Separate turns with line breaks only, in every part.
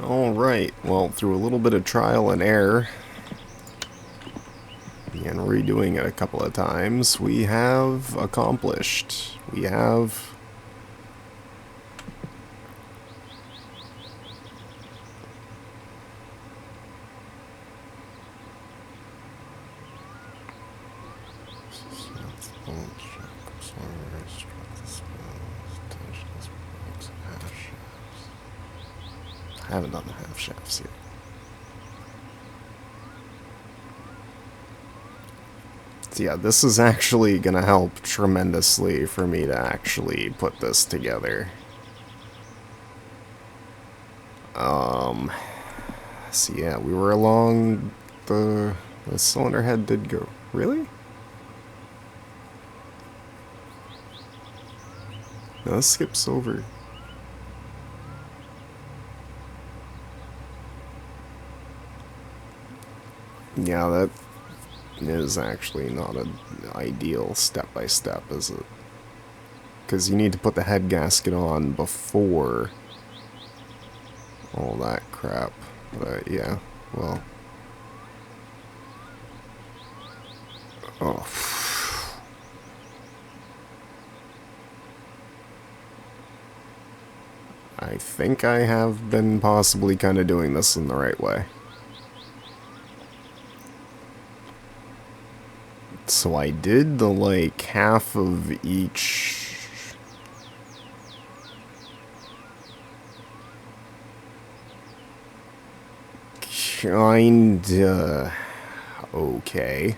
Alright, well, through a little bit of trial and error, and redoing it a couple of times, we have accomplished. We have... I haven't done the half shafts yet. So yeah, this is actually gonna help tremendously for me to actually put this together. So yeah, we were along the cylinder head did go. Really? No, this skips over. Yeah, that is actually not an ideal step-by-step, is it? Because you need to put the head gasket on before all that crap. But yeah, well. Oh. I think I have been possibly kind of doing this in the right way. So I did the, like, half of each... Kinda... okay.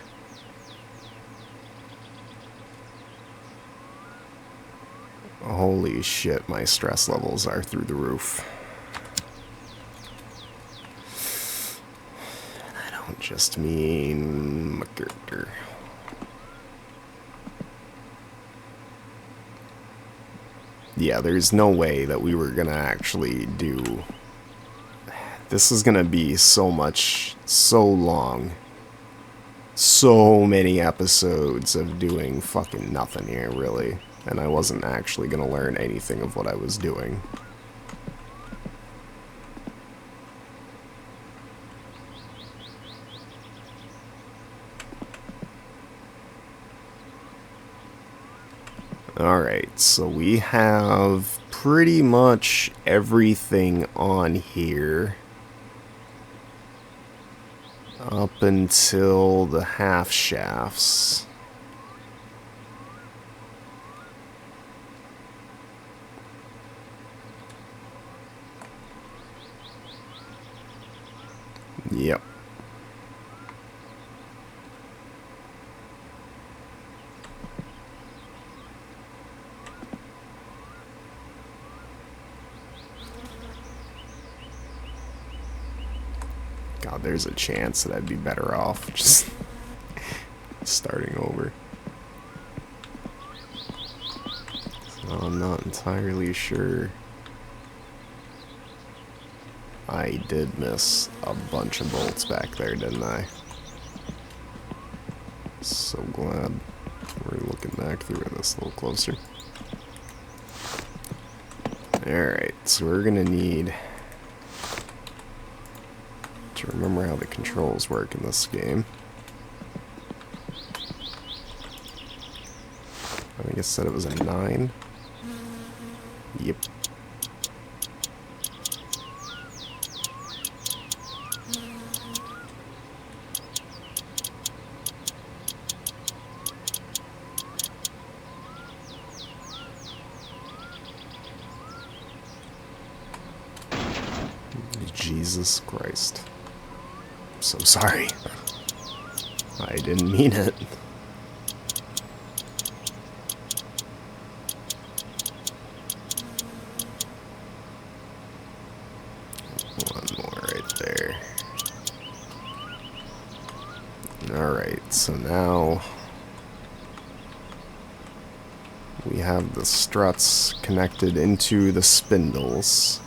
Holy shit, my stress levels are through the roof. And I don't just mean my character. Yeah, there's no way that we were gonna actually do... This is gonna be so much, so long. So many episodes of doing fucking nothing here, really. And I wasn't actually gonna learn anything of what I was doing. Alright, so we have pretty much everything on here up until the half shafts. Yep. God, there's a chance that I'd be better off just starting over. So I'm not entirely sure. I did miss a bunch of bolts back there, didn't I? So glad we're looking back through this a little closer. Alright, so we're gonna need to remember how the controls work in this game. I think it said it was a 9. Yep. Jesus Christ. I'm so sorry. I didn't mean it. One more right there. Alright, so now we have the struts connected into the spindles.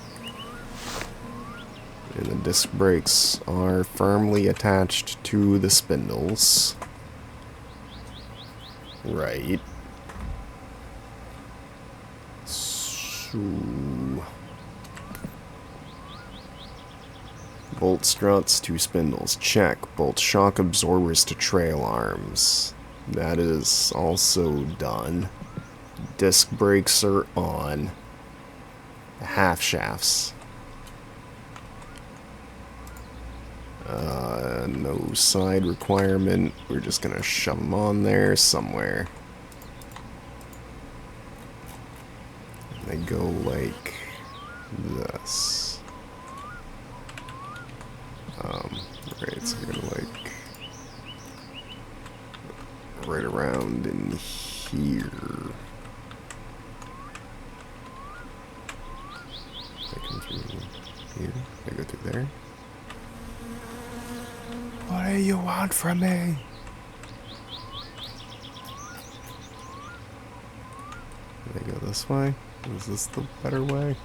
And the disc brakes are firmly attached to the spindles. Right. So... Bolt struts, 2 spindles. Check. Bolt shock absorbers to trail arms. That is also done. Disc brakes are on. Half shafts. No side requirement. We're just gonna shove them on there somewhere. They go like this. Right, so we're gonna like right around in here. They come through here. They go through there. What do you want from me? Do they go this way? Is this the better way?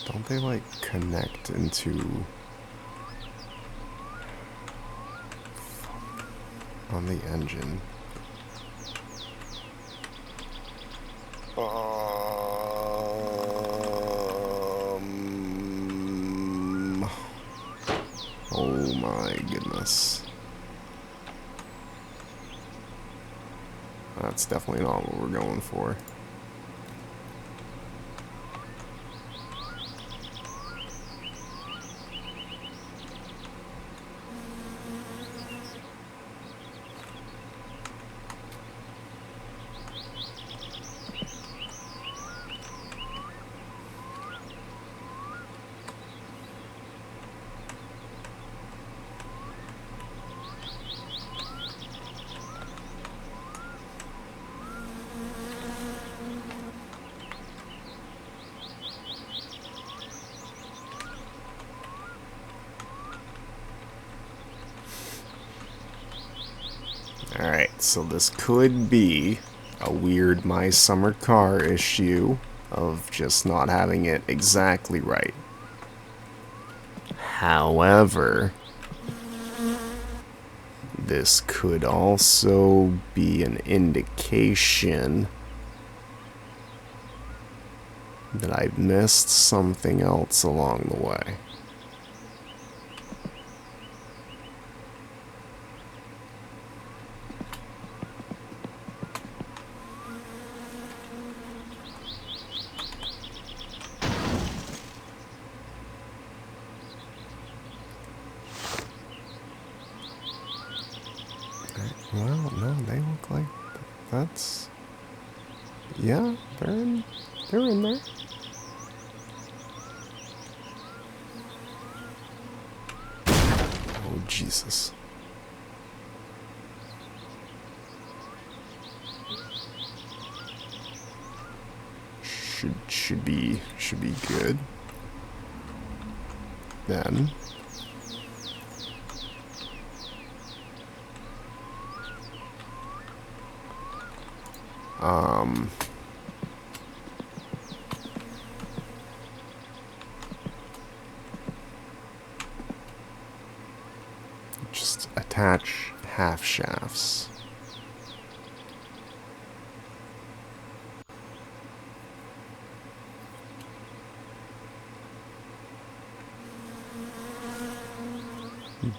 Don't they like connect into on the engine? Oh my goodness. That's definitely not what we're going for. Alright, so this could be a weird My Summer Car issue of just not having it exactly right. However, this could also be an indication that I've missed something else along the way. Well, no, they look like that's... Yeah, they're in there. Oh, Jesus. Should be good. Then just attach half shafts.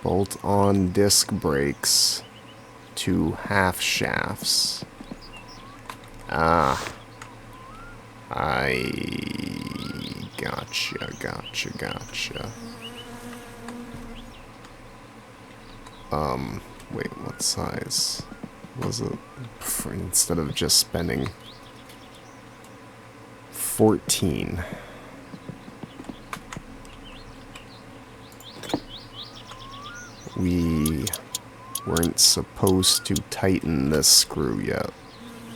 Bolt on disc brakes to half shafts. Ah. I gotcha. Wait, what size was it? Instead of just spending 14. We weren't supposed to tighten this screw yet.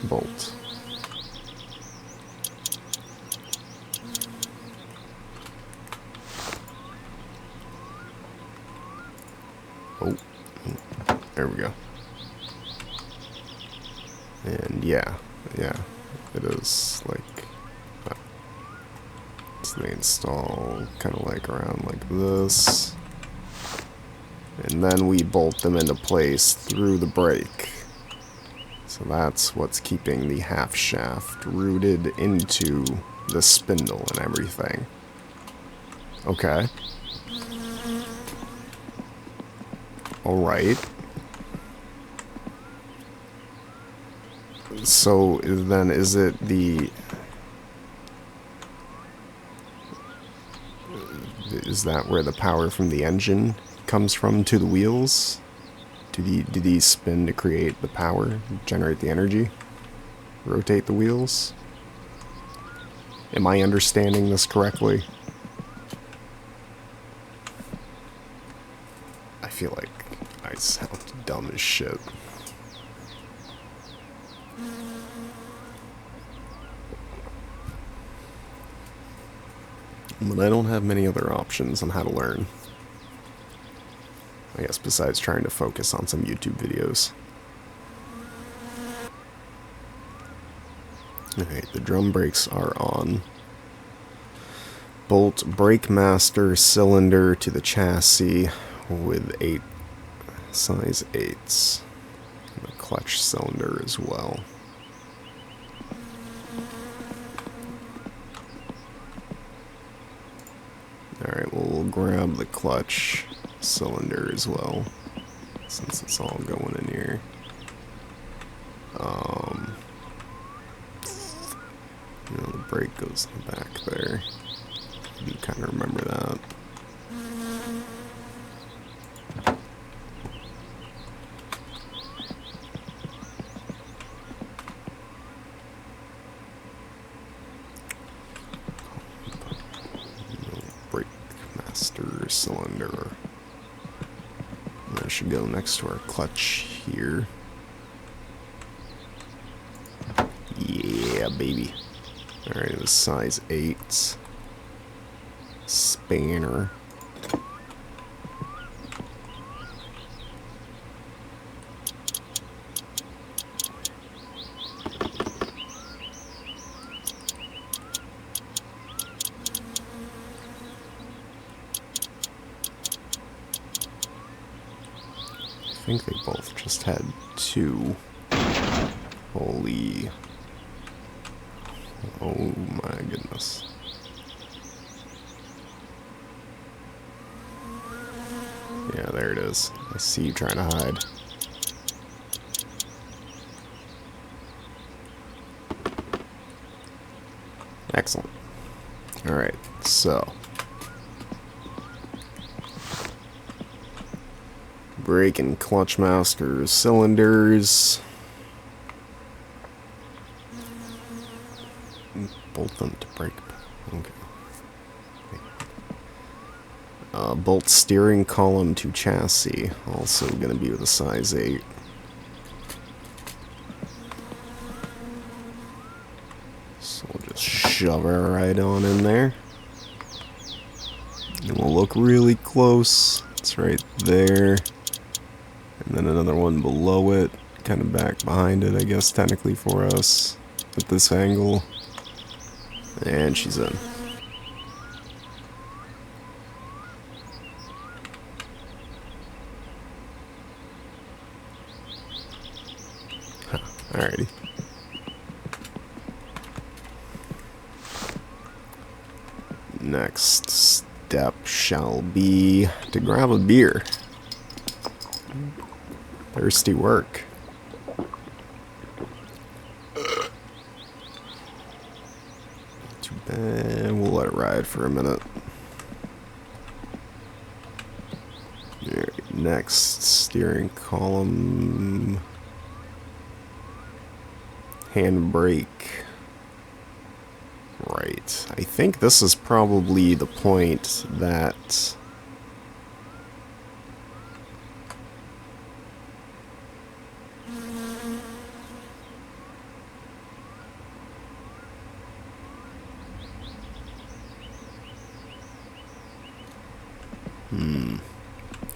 Bolt. Oh, there we go. And yeah. it is like that. So they install kind of like around like this. And then we bolt them into place through the brake. So that's what's keeping the half shaft rooted into the spindle and everything. Okay. Alright. So then is it the... Is that where the power from the engine comes from to the wheels? Do these spin to create the power, generate the energy, rotate the wheels? Am I understanding this correctly? I feel like I sound dumb as shit. But I don't have many other options on how to learn. I guess besides trying to focus on some YouTube videos. Alright, the drum brakes are on. Bolt brake master cylinder to the chassis with 8 size 8s. And the clutch cylinder as well. Alright, well, we'll grab the clutch cylinder as well, since it's all going in here. You know, the brake goes in the back there. You kind of remember that. Brake master cylinder. That should go next to our clutch here. Yeah, baby. Alright, it was size 8. Spanner. I think they both just had 2. Holy... Oh my goodness. Yeah, there it is. I see you trying to hide. Excellent. Alright, so. Brake and clutch master cylinders. Bolt them to brake. Okay. Bolt steering column to chassis. Also going to be with a size 8. So we'll just shove her right on in there. And we'll look really close. It's right there. And then another one below it. Kind of back behind it, I guess, technically for us. At this angle. And she's in. Huh, alrighty. Next step shall be to grab a beer. Thirsty work. Too bad. We'll let it ride for a minute. Alright, next steering column. Handbrake. Right. I think this is probably the point that...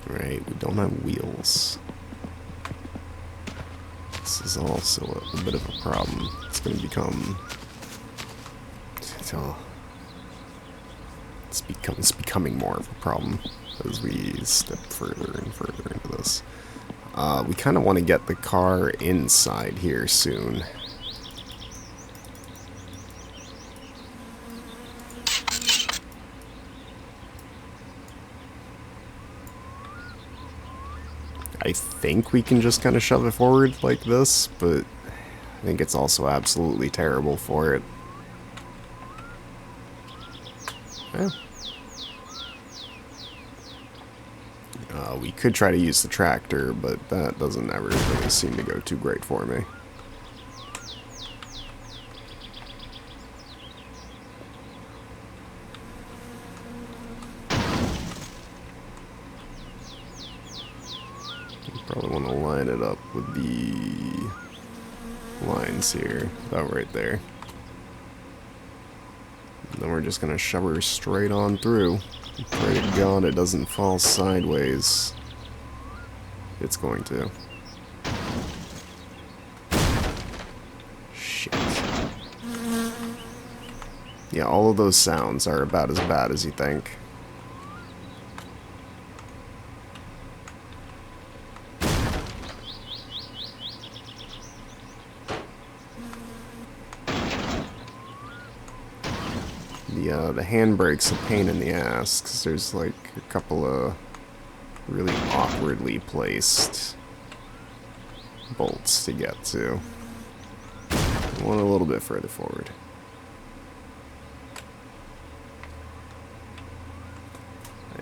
Right, we don't have wheels. This is also a bit of a problem. It's going to become... It's becoming more of a problem as we step further and further into this. We kind of want to get the car inside here soon. I think we can just kind of shove it forward like this, but I think it's also absolutely terrible for it. Yeah. We could try to use the tractor, but that doesn't ever really seem to go too great for me. Probably want to line it up with the lines here, about right there. And then we're just going to shove her straight on through. Pray to God it doesn't fall sideways. It's going to. Shit. Yeah, all of those sounds are about as bad as you think. The handbrake's a pain in the ass, because there's like a couple of really awkwardly placed bolts to get to. One a little bit further forward.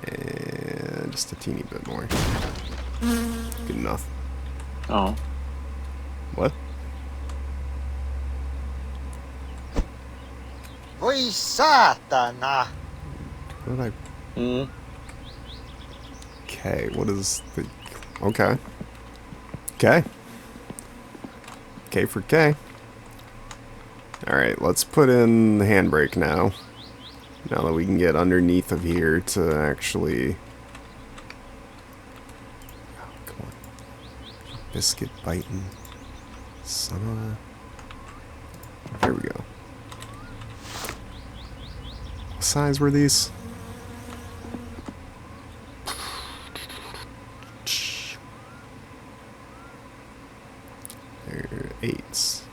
And just a teeny bit more. Good enough.
Oh.
What?
Voi saatana!
What did I...
Mm.
Okay, what is the... Okay. Okay. K for K. Alright, let's put in the handbrake now. Now that we can get underneath of here to actually... Oh, come on. Biscuit biting. Son of a... There we go. What size were these? They're 8s.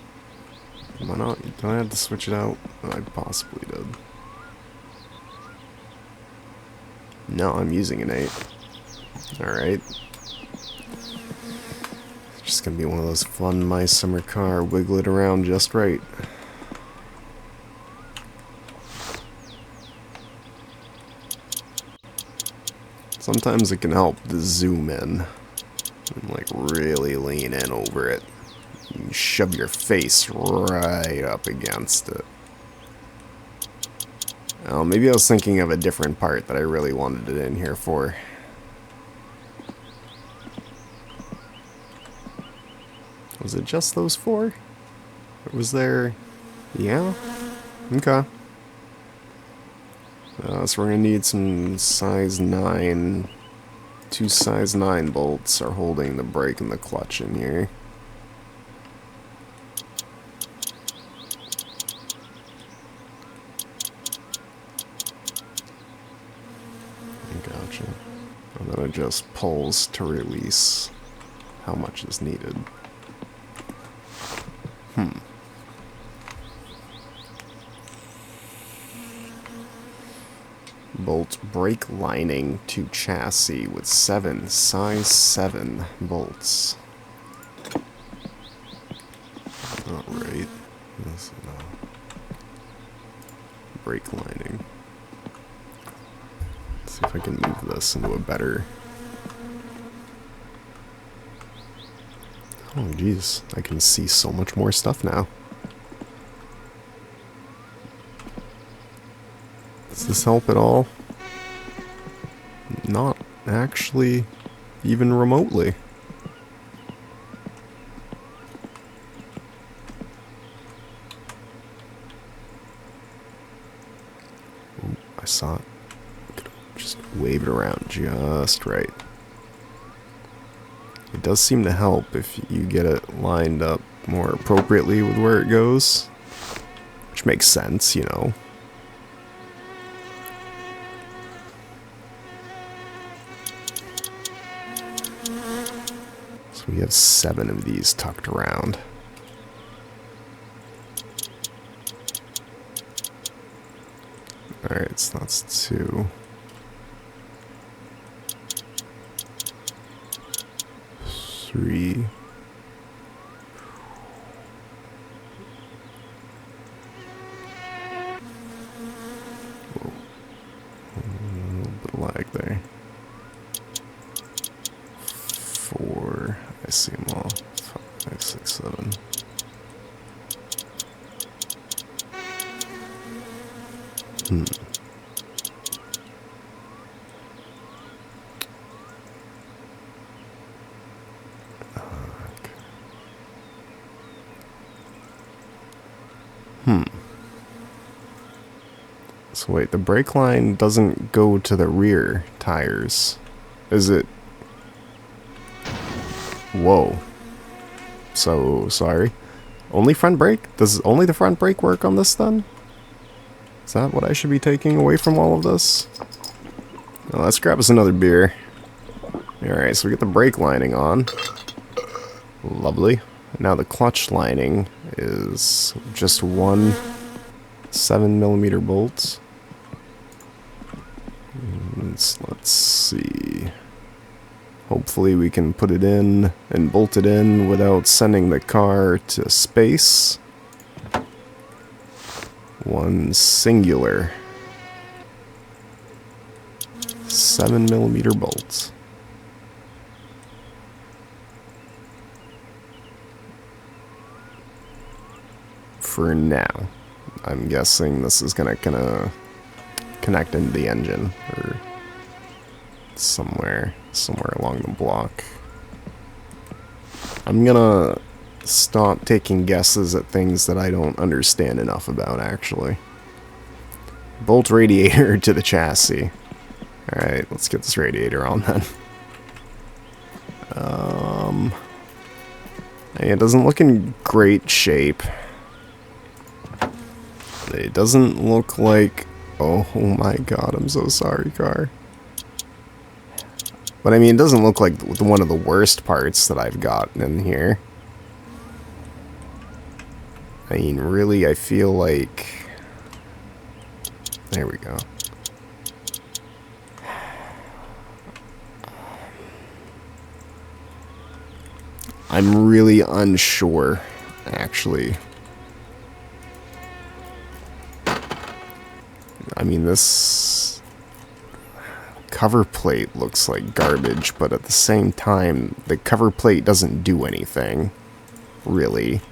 Am I not? Did I have to switch it out? I possibly did. No, I'm using an 8. Alright. Just gonna be one of those fun My Summer Car, wiggle it around just right. Sometimes it can help to zoom in and like really lean in over it. You shove your face right up against it. Oh, maybe I was thinking of a different part that I really wanted it in here for. Was it just those 4? Or was there... Yeah? Okay. So we're going to need some size 9. 2 size 9 bolts are holding the brake and the clutch in here. Gotcha. And then it just pulls to release how much is needed. Bolt brake lining to chassis with 7 size 7 bolts. Alright. Brake lining. Let's see if I can move this into a better... Oh jeez, I can see so much more stuff now. Does this help at all? Not actually, even remotely. Ooh, I saw it. Just wave it around just right. It does seem to help if you get it lined up more appropriately with where it goes. Which makes sense, you know. So we have 7 of these tucked around. Alright, so that's 2. 3. Whoa. A little bit of lag there. 4. I see them all. 5, 6, 7. So wait, the brake line doesn't go to the rear tires. Is it? Whoa. So, sorry. Only front brake? Does only the front brake work on this then? Is that what I should be taking away from all of this? Well, let's grab us another beer. Alright, so we get the brake lining on. Lovely. Now the clutch lining is just 1 7mm bolt. Let's see. Hopefully we can put it in and bolt it in without sending the car to space. 1 singular 7mm bolt. For now. I'm guessing this is gonna connect into the engine or somewhere along the block. I'm gonna stop taking guesses at things that I don't understand enough about, actually. Bolt radiator to the chassis. Alright, let's get this radiator on then. It doesn't look in great shape. It doesn't look like... Oh my god, I'm so sorry, car. But I mean, it doesn't look like one of the worst parts that I've gotten in here. I mean, really, I feel like... There we go. I'm really unsure, actually. I mean, this cover plate looks like garbage, but at the same time, the cover plate doesn't do anything, really.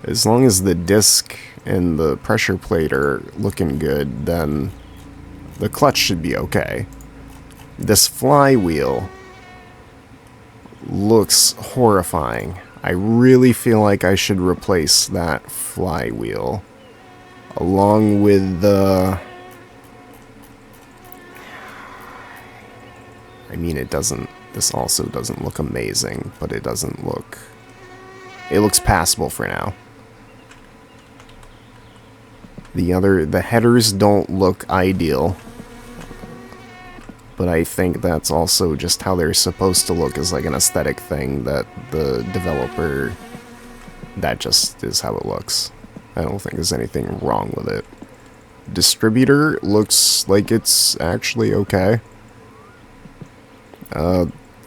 As long as the disc and the pressure plate are looking good, then the clutch should be okay. This flywheel looks horrifying. I really feel like I should replace that flywheel along with the... I mean, it doesn't... This also doesn't look amazing, but it doesn't look... It looks passable for now. The headers don't look ideal. But I think that's also just how they're supposed to look, as like an aesthetic thing that the developer... That just is how it looks. I don't think there's anything wrong with it. Distributor looks like it's actually okay.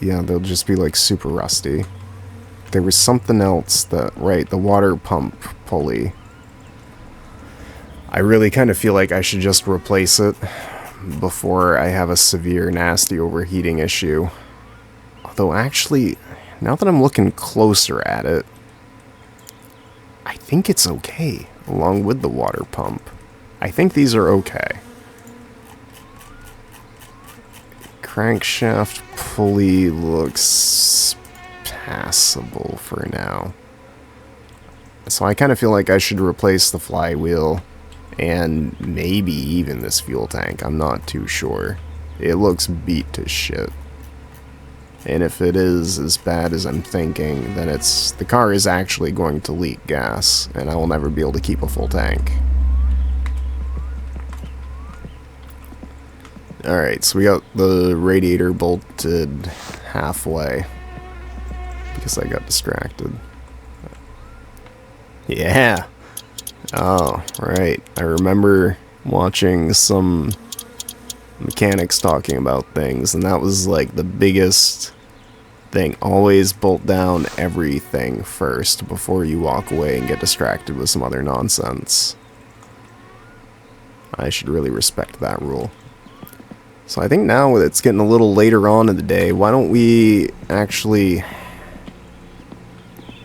Yeah, they'll just be like super rusty. There was something else that, right, the water pump pulley. I really kind of feel like I should just replace it before I have a severe, nasty overheating issue. Although actually, now that I'm looking closer at it, I think it's okay, along with the water pump. I think these are okay. Crankshaft pulley looks passable for now. So I kind of feel like I should replace the flywheel and maybe even this fuel tank. I'm not too sure. It looks beat to shit. And if it is as bad as I'm thinking, then the car is actually going to leak gas, and I will never be able to keep a full tank. Alright, so we got the radiator bolted halfway because I got distracted. Yeah! Oh, right. I remember watching some mechanics talking about things, and that was like the biggest thing. Always bolt down everything first before you walk away and get distracted with some other nonsense. I should really respect that rule. So I think now it's getting a little later on in the day, why don't we actually...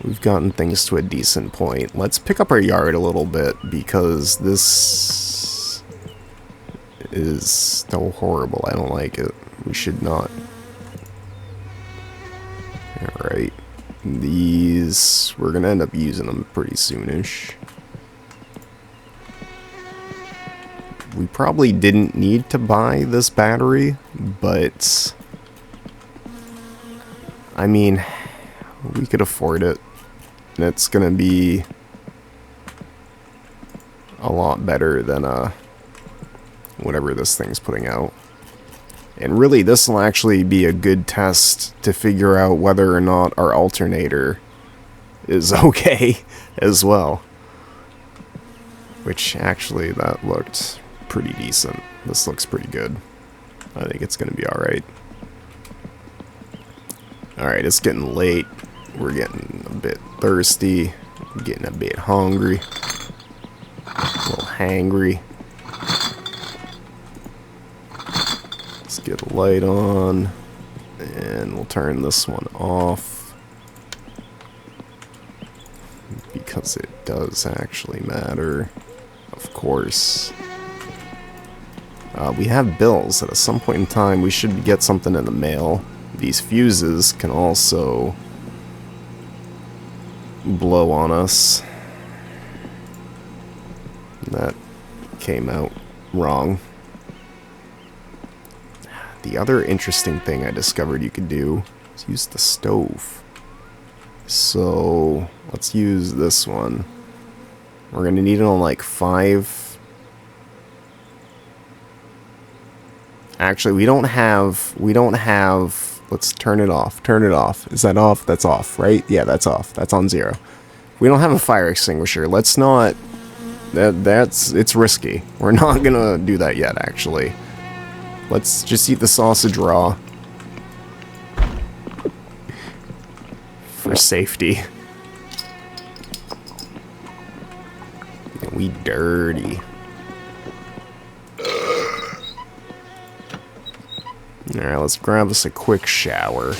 We've gotten things to a decent point. Let's pick up our yard a little bit, because this is so horrible. I don't like it. We should not. Alright. These... We're gonna end up using them pretty soonish. We probably didn't need to buy this battery, but... I mean, we could afford it. And it's gonna be a lot better than whatever this thing's putting out. And really, this will actually be a good test to figure out whether or not our alternator is okay as well. Which, actually, that looked pretty decent. This looks pretty good. I think it's gonna be alright. Alright, it's getting late. We're getting a bit thirsty. Getting a bit hungry. A little hangry. Let's get a light on. And we'll turn this one off. Because it does actually matter. Of course. We have bills that at some point in time we should get something in the mail. These fuses can also blow on us. That came out wrong. The other interesting thing I discovered you could do is use the stove. So let's use this one. We're gonna need it on like 5. Actually, we don't have, let's turn it off. Turn it off. Is that off? That's off, right? Yeah, that's off. That's on 0. We don't have a fire extinguisher. Let's not, it's risky. We're not gonna do that yet, actually. Let's just eat the sausage raw. For safety. We dirty. Alright, let's grab us a quick shower.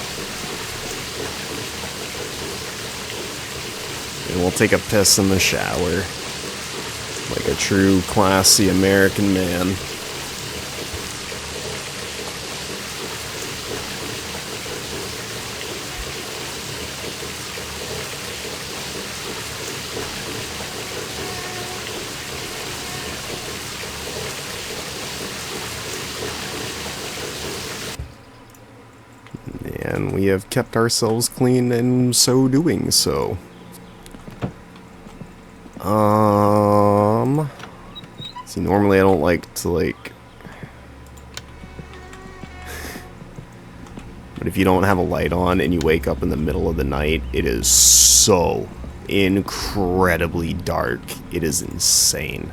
And we'll take a piss in the shower. Like a true classy American man. And we have kept ourselves clean in so doing so. See, normally I don't like to, but if you don't have a light on and you wake up in the middle of the night, it is so incredibly dark. It is insane.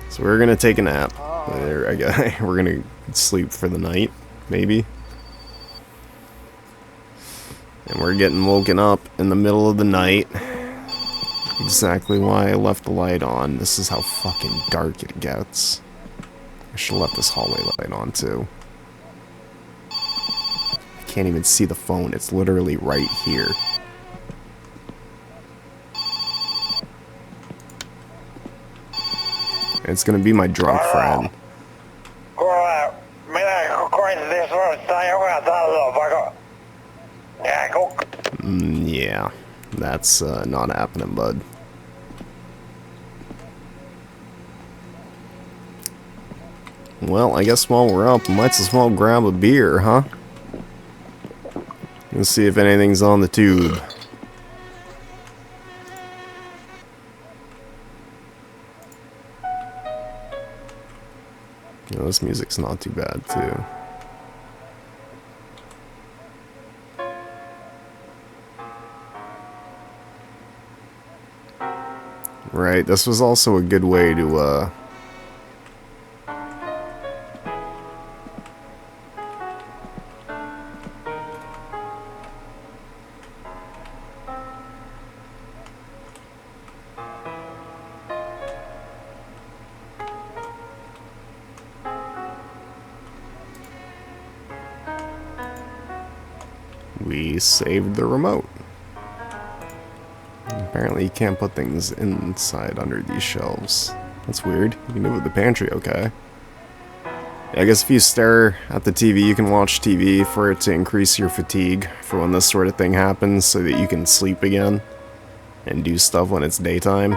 So we're gonna take a nap. We're gonna sleep for the night, maybe. And we're getting woken up in the middle of the night. Exactly why I left the light on. This is how fucking dark it gets. I should have left this hallway light on too. I can't even see the phone. It's literally right here. It's gonna be my drunk friend. Yeah, that's not happening, bud. Well, I guess while we're up, we might as well grab a beer, huh? Let's see if anything's on the tube. You know, this music's not too bad, too. Right, this was also a good way to, we saved the remote. Apparently you can't put things inside under these shelves. That's weird. You can do it with the pantry, okay. I guess if you stare at the TV, you can watch TV for it to increase your fatigue for when this sort of thing happens so that you can sleep again and do stuff when it's daytime.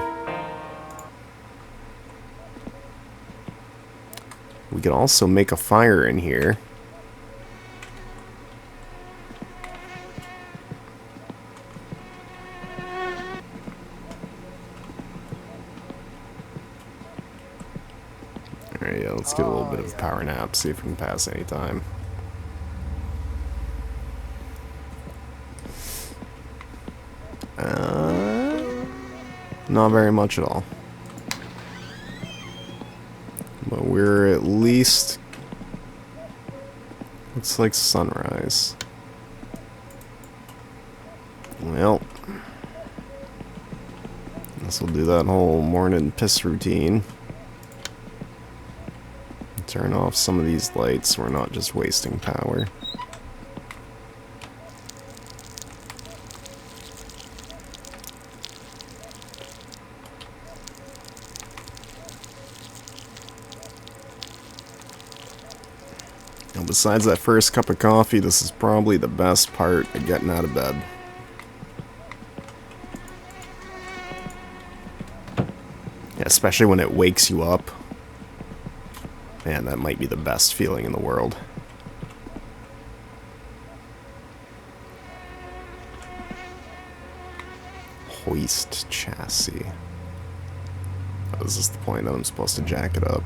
We could also make a fire in here. Alright, yeah, let's get a little bit of a power nap, see if we can pass any time. Not very much at all. But we're at least... Looks like sunrise. Well... Guess we'll do that whole morning piss routine. Turn off some of these lights so we're not just wasting power. Now, besides that first cup of coffee, this is probably the best part of getting out of bed. Yeah, especially when it wakes you up. Man, that might be the best feeling in the world. Hoist chassis. Oh, is this the point that I'm supposed to jack it up?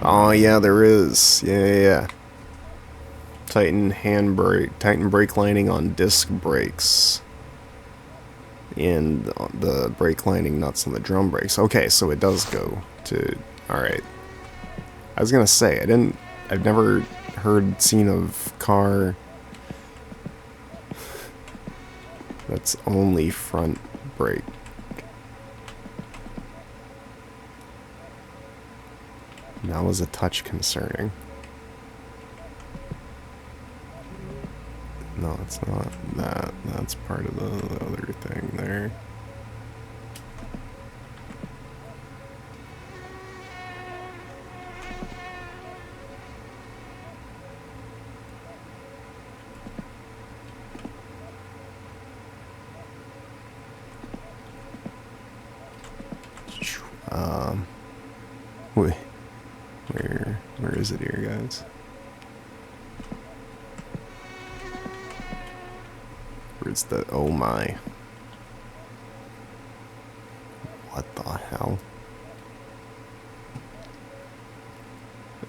Oh yeah, there is. Yeah. Tighten brake lining on disc brakes. And the brake lining nuts on the drum brakes. Okay, so it does go to... Alright. I was gonna say, I've never seen of car that's only front brake. That was a touch concerning. No, it's not that. That's part of the other thing there. Wait. Where is it here, guys? Where's the... Oh my. What the hell?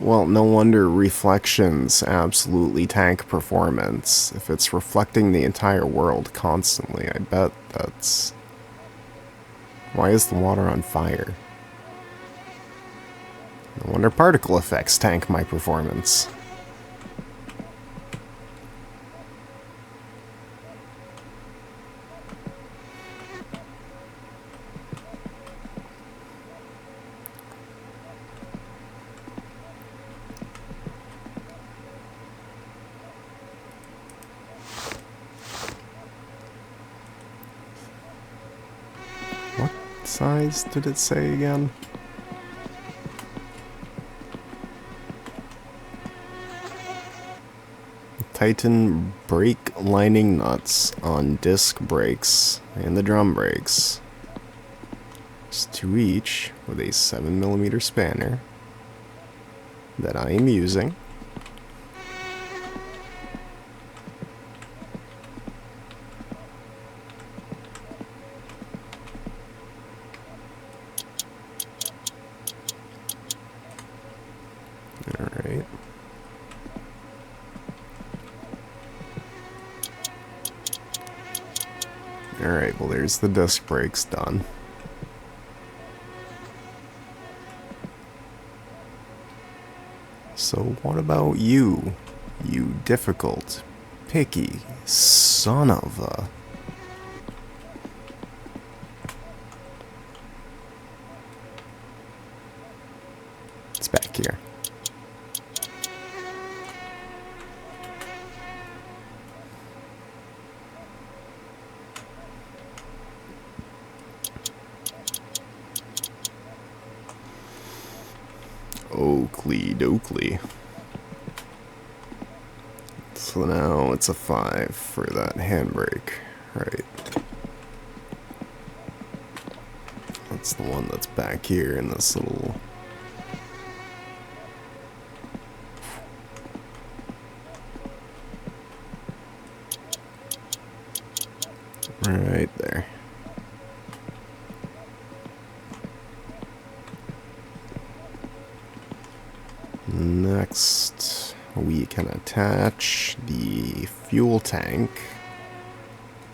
Well, no wonder reflections absolutely tank performance. If it's reflecting the entire world constantly, I bet that's... Why is the water on fire? No wonder particle effects tank my performance. What size did it say again? Tighten brake lining nuts on disc brakes and the drum brakes. Just 2 each with a 7mm spanner that I am using. Alright, well there's the disc brakes done. So what about you? You difficult, picky son of a... It's back here. Oakley dokley. So now it's a 5 for that handbrake. Right. That's the one that's back here in this little... Right there. Next, we can attach the fuel tank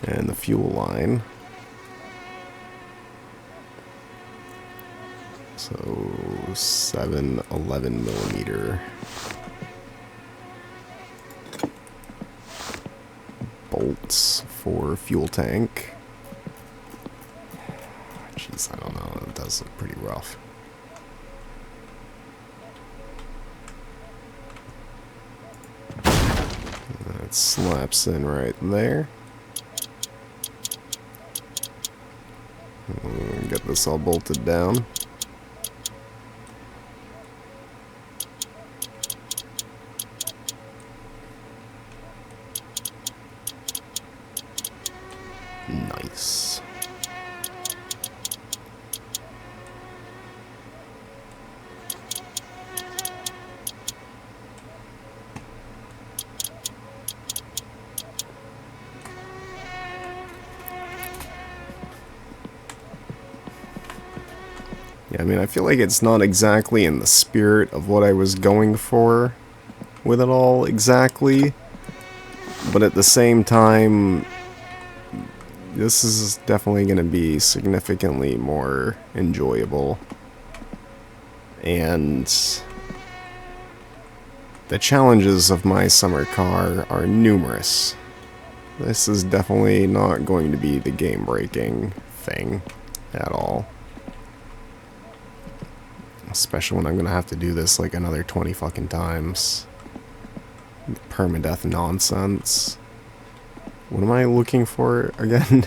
and the fuel line. So 7-11mm bolts for fuel tank. Jeez, I don't know, it does look pretty rough. That slaps in right there. Get this all bolted down. Nice. Yeah, I mean, I feel like it's not exactly in the spirit of what I was going for with it all exactly, but at the same time, this is definitely going to be significantly more enjoyable. And the challenges of my summer car are numerous. This is definitely not going to be the game-breaking thing at all. Especially when I'm going to have to do this like another 20 fucking times. Permadeath nonsense. What am I looking for again?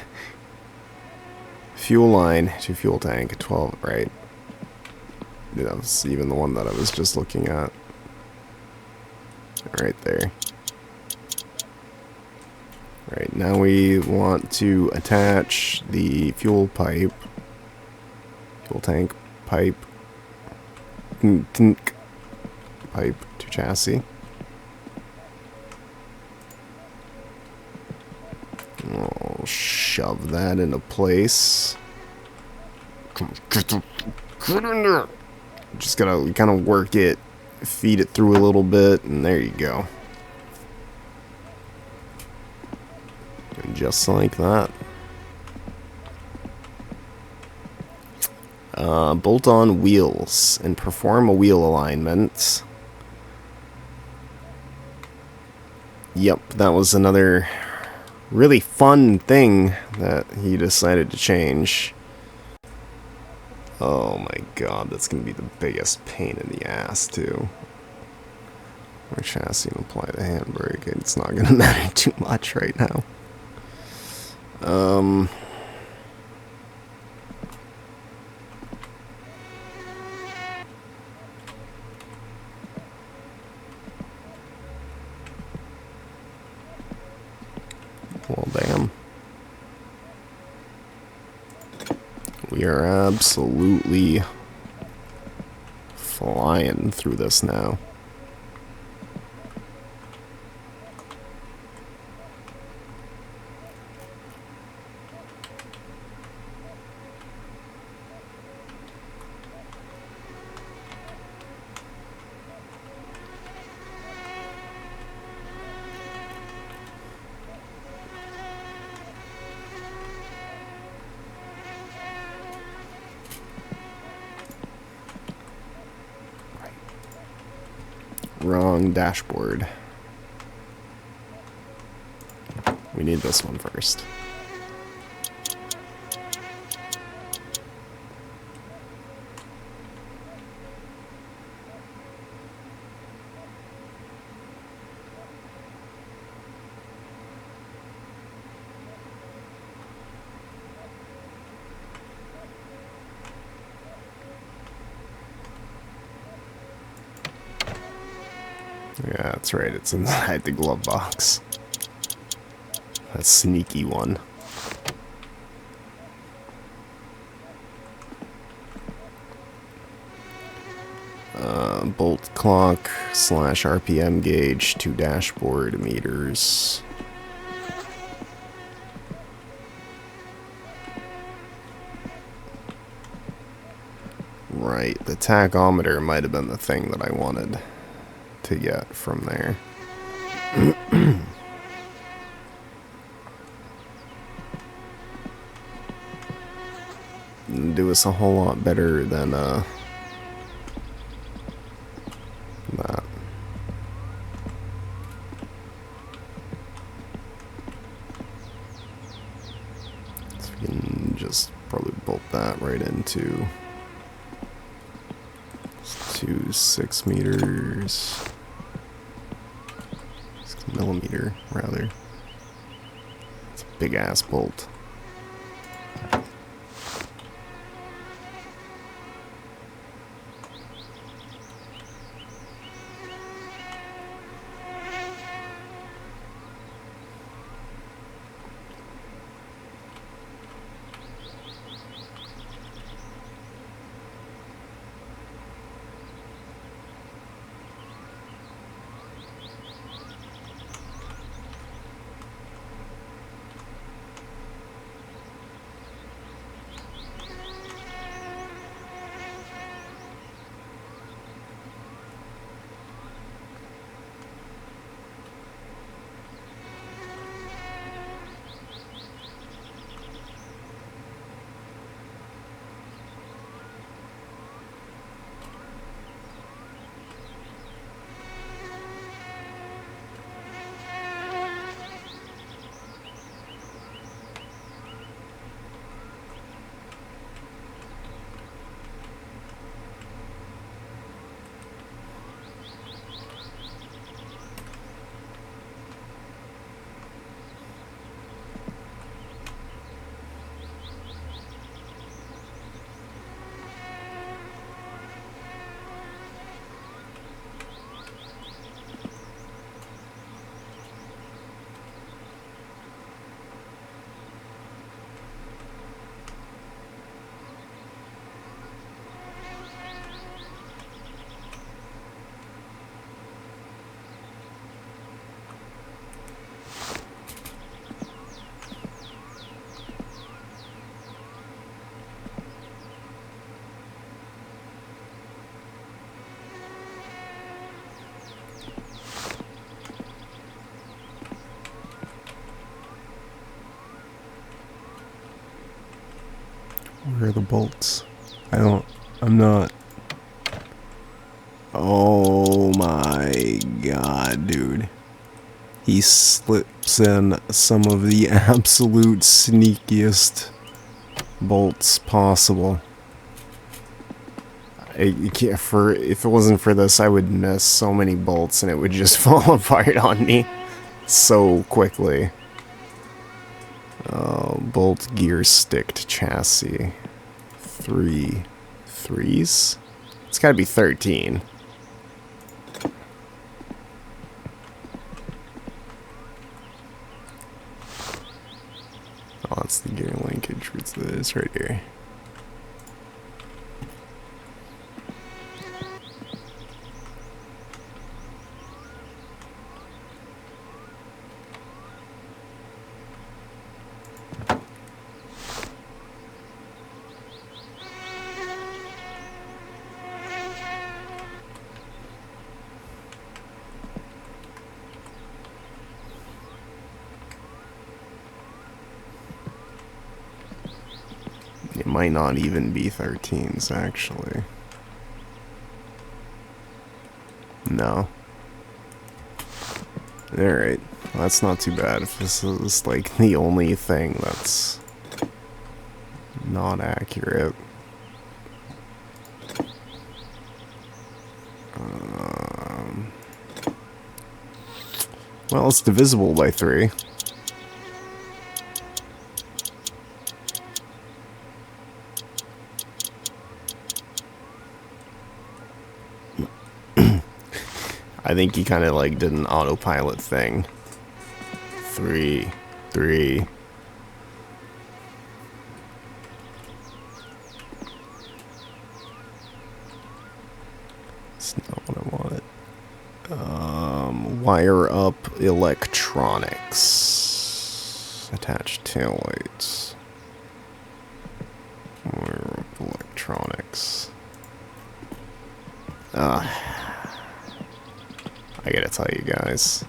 Fuel line to fuel tank, 12, right? That was even the one that I was just looking at. Right there. Right, now we want to attach the fuel pipe. Fuel tank pipe. Pipe to chassis. I'll shove that into place. Get in there. Just gotta kind of work it, feed it through a little bit, and there you go. And just like that. Bolt on wheels and perform a wheel alignment. Yep, that was another really fun thing that he decided to change. Oh my god, that's gonna be the biggest pain in the ass too. My chassis and apply the handbrake. It's not gonna matter too much right now. Well, damn. We are absolutely flying through this now. wrong dashboard. We need this one first. Yeah, that's right. It's inside the glove box. That sneaky one. Bolt clock / RPM gauge, 2 dashboard meters. Right, the tachometer might have been the thing that I wanted to get from there. Do us a whole lot better than that. So we can just probably bolt that right into 2 6 meters. 6 millimeter, rather. It's a big ass bolt. Where are the bolts? I'm not. Oh my god, dude. He slips in some of the absolute sneakiest bolts possible. If it wasn't for this, I would miss so many bolts and it would just fall apart on me so quickly. Bolt gear sticked chassis. 3 threes? It's gotta be 13. Oh, that's the gear linkage. What's this right here? It might not even be 13s, actually. No. Alright, well, that's not too bad if this is like the only thing that's not accurate. Well, it's divisible by 3. I think he kind of like did an autopilot thing. 3, 3. That's not what I wanted. Wire up electronics. Attach taillights. Wire up electronics. I gotta tell you guys.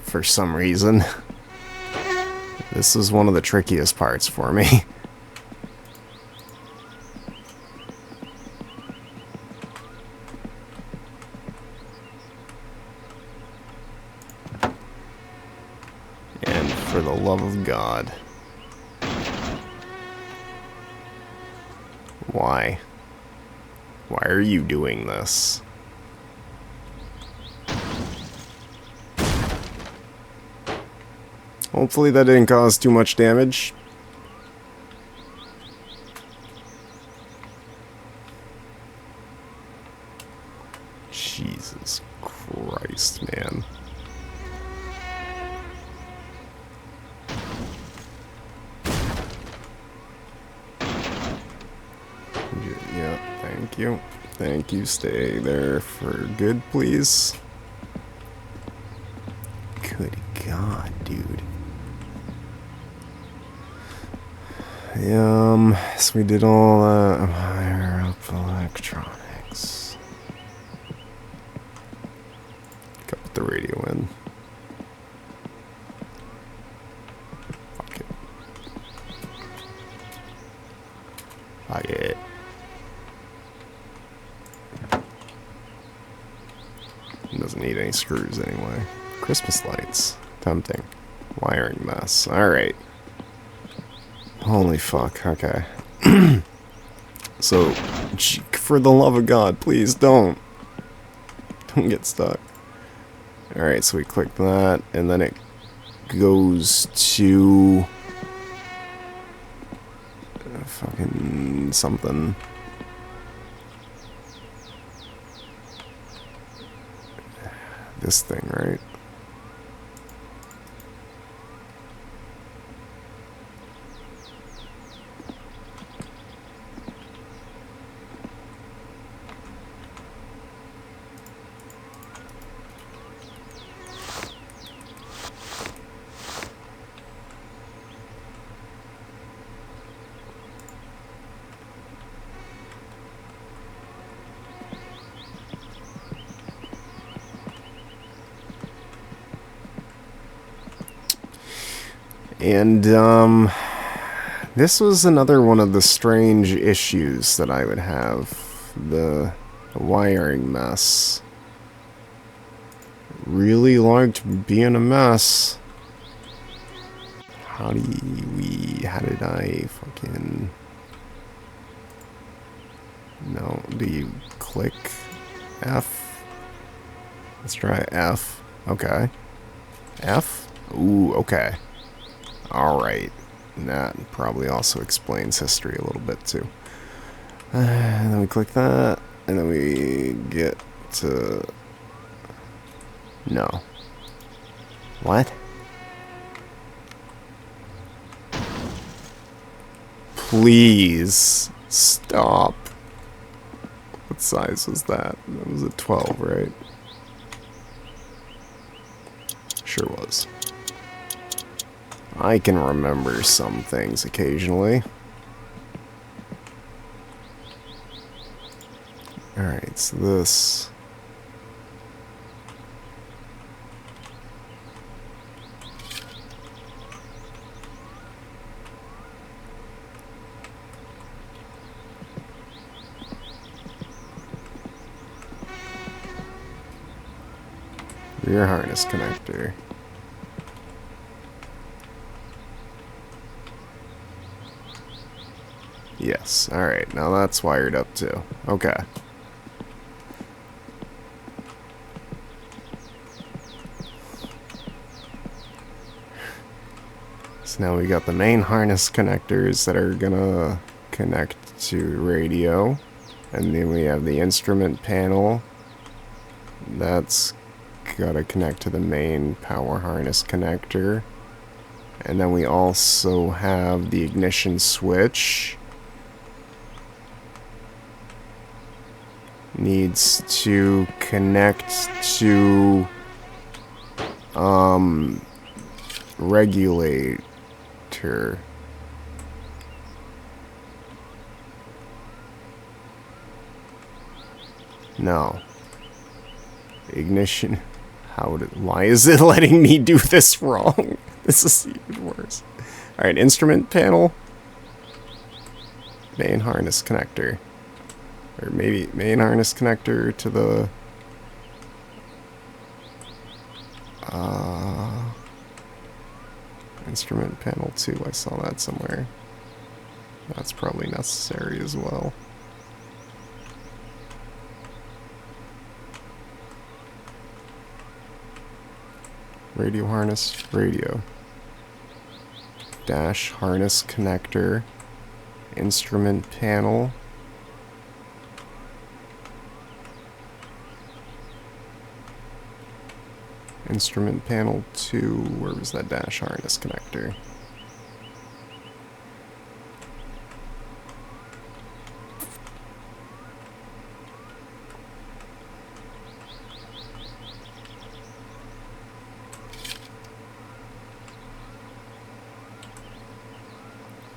For some reason, this is one of the trickiest parts for me. And for the love of God. Why? Why are you doing this? Hopefully that didn't cause too much damage. Jesus Christ, man. Yeah, thank you. Thank you. Stay there for good, please. Good God, dude. So we did all that. Wire up electronics. Got the radio in. Fuck it. Fuck it. It doesn't need any screws anyway. Christmas lights. Tempting. Wiring mess. Alright. Holy fuck, okay. So, for the love of God, please don't. Don't get stuck. Alright, so we click that, and then it goes to... fucking something. This thing, right? And, this was another one of the strange issues that I would have. The wiring mess. Really liked being a mess. How did I fucking... No, do you click F? Let's try F. Okay. F? Ooh, okay. Alright. That probably also explains history a little bit too. And then we click that, and then we get to... No. What? Please stop. What size was that? That was a 12, right? Sure was. I can remember some things occasionally. Alright, so this... Rear harness connector. Yes, alright, now that's wired up too. Okay. So now we got the main harness connectors that are gonna connect to radio. And then we have the instrument panel. That's gotta connect to the main power harness connector. And then we also have the ignition switch. Needs to connect to regulator. No. Ignition. Why is it letting me do this wrong? This is even worse. Alright, instrument panel. Main harness connector. Or maybe main harness connector to the... instrument panel 2. I saw that somewhere. That's probably necessary as well. Radio harness, radio. Dash harness connector. Instrument panel. Instrument panel 2. Where was that dash harness connector?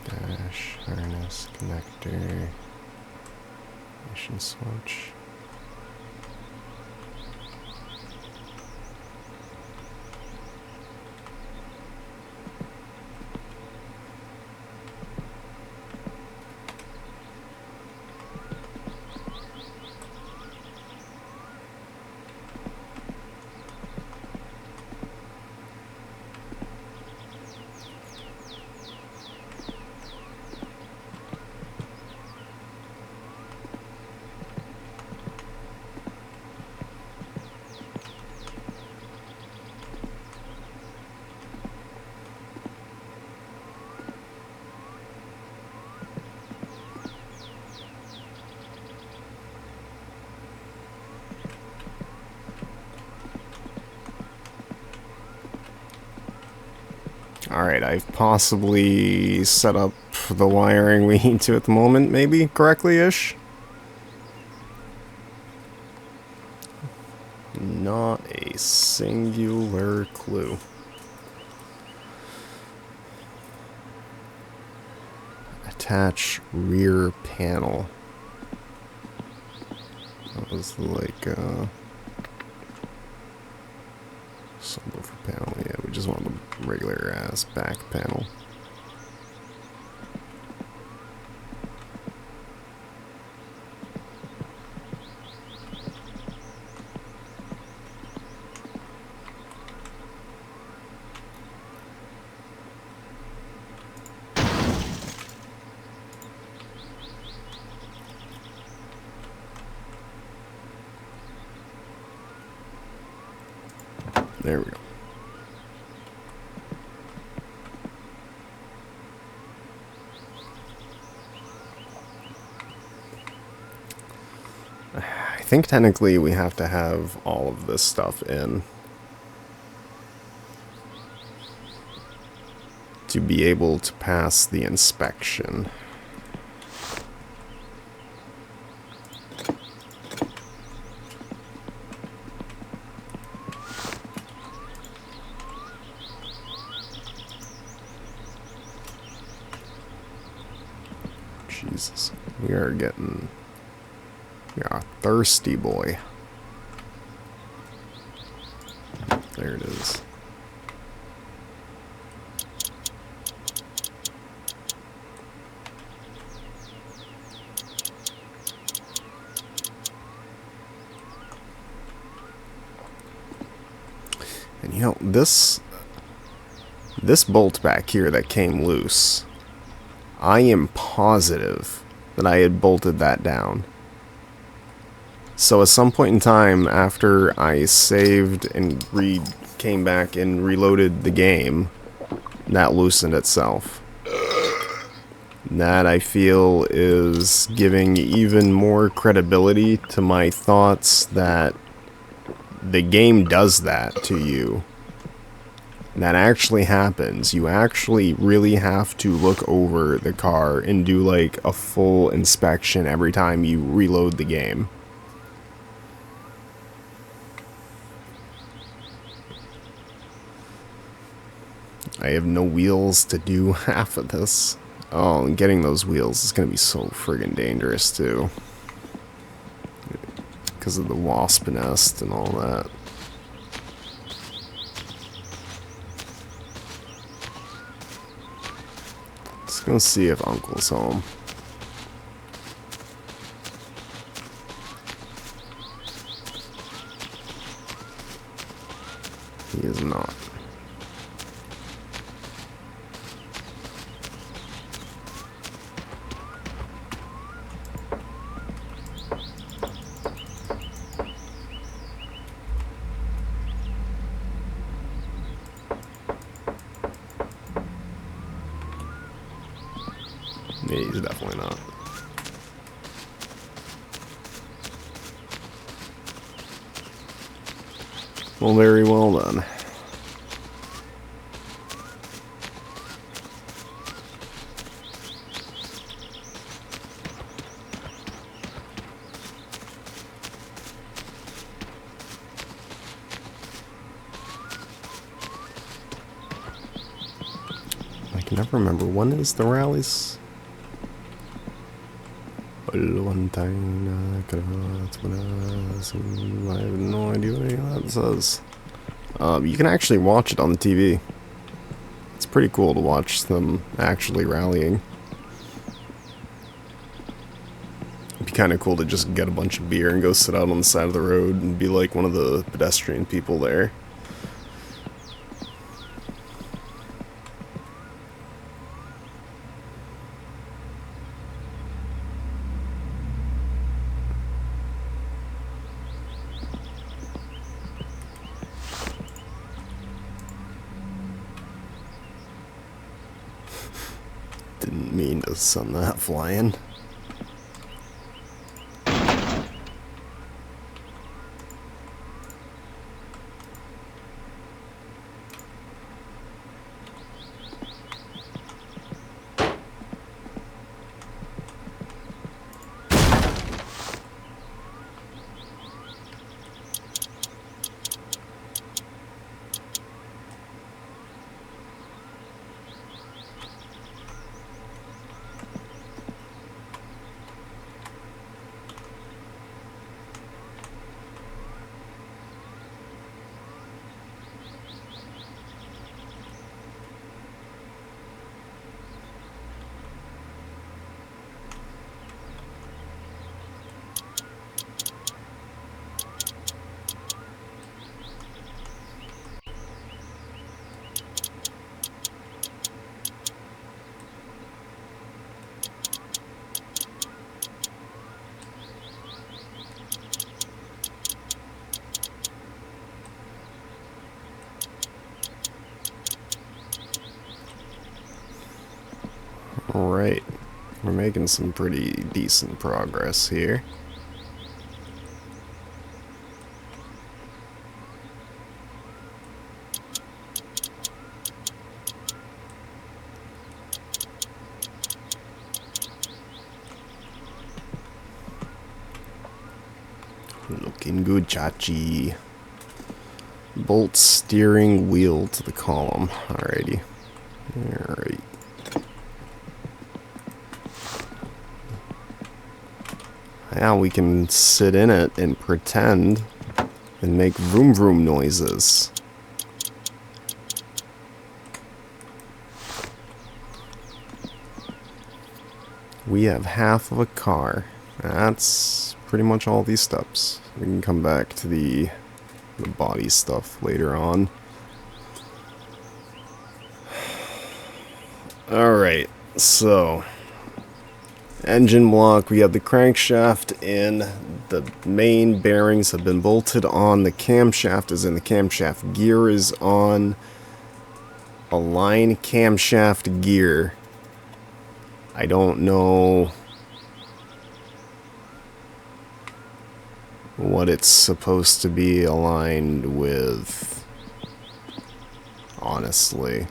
Dash harness connector. Ignition switch. Alright, I've possibly set up the wiring we need to at the moment, maybe, correctly-ish? Not a singular clue. Attach rear panel. That was like, subwoofer panel, yeah, we just want the regular ass back panel. There we go. I think technically we have to have all of this stuff in to be able to pass the inspection. Jesus, we are getting... Yeah, thirsty boy. There it is. know, this bolt back here that came loose, I am positive that I had bolted that down. So at some point in time after I saved and came back and reloaded the game, that loosened itself. That, I feel, is giving even more credibility to my thoughts that the game does that to you. That actually happens. You actually really have to look over the car and do like a full inspection every time you reload the game. I have no wheels to do half of this. Oh, and getting those wheels is going to be so friggin' dangerous, too. Because of the wasp nest and all that. Just gonna see if Uncle's home. He is not. Yeah, he's definitely not. Well, very well then. I can never remember, when is the rallies? One time, I have no idea what any of that says. You can actually watch it on the TV. It's pretty cool to watch them actually rallying. It'd be kind of cool to just get a bunch of beer and go sit out on the side of the road and be like one of the pedestrian people there. Didn't mean to send that flying. Alright, we're making some pretty decent progress here. Looking good, Chachi. Bolt steering wheel to the column. Alrighty. Alright. Now we can sit in it and pretend and make vroom vroom noises. We have half of a car. That's pretty much all these steps. We can come back to the body stuff later on. Alright, so engine block, we have the crankshaft in, the main bearings have been bolted on, the camshaft is in, the camshaft gear is on, align camshaft gear. I don't know what it's supposed to be aligned with, honestly.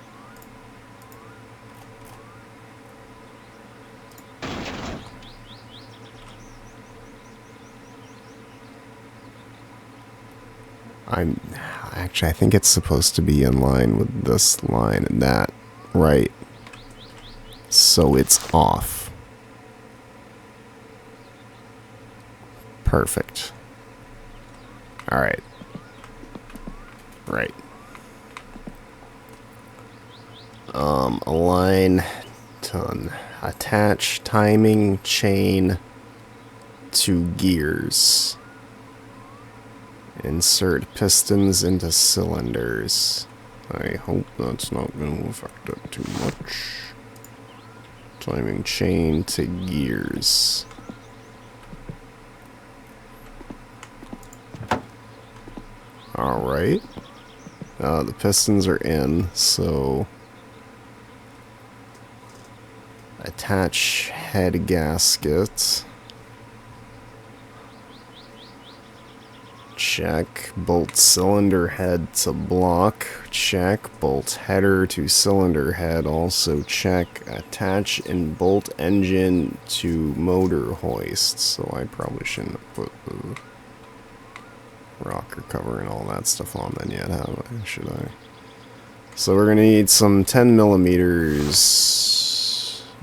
I think it's supposed to be in line with this line and that, right? So it's off. Perfect. Alright. Right. Align, ton, attach timing chain to gears. Insert pistons into cylinders. I hope that's not going to affect it too much. Timing chain to gears. Alright. The pistons are in, so attach head gasket. Check. Bolt cylinder head to block. Check. Bolt header to cylinder head. Also check. Attach and bolt engine to motor hoist. So I probably shouldn't have put the rocker cover and all that stuff on then yet, have I? Should I? So we're gonna need some 10 millimeters.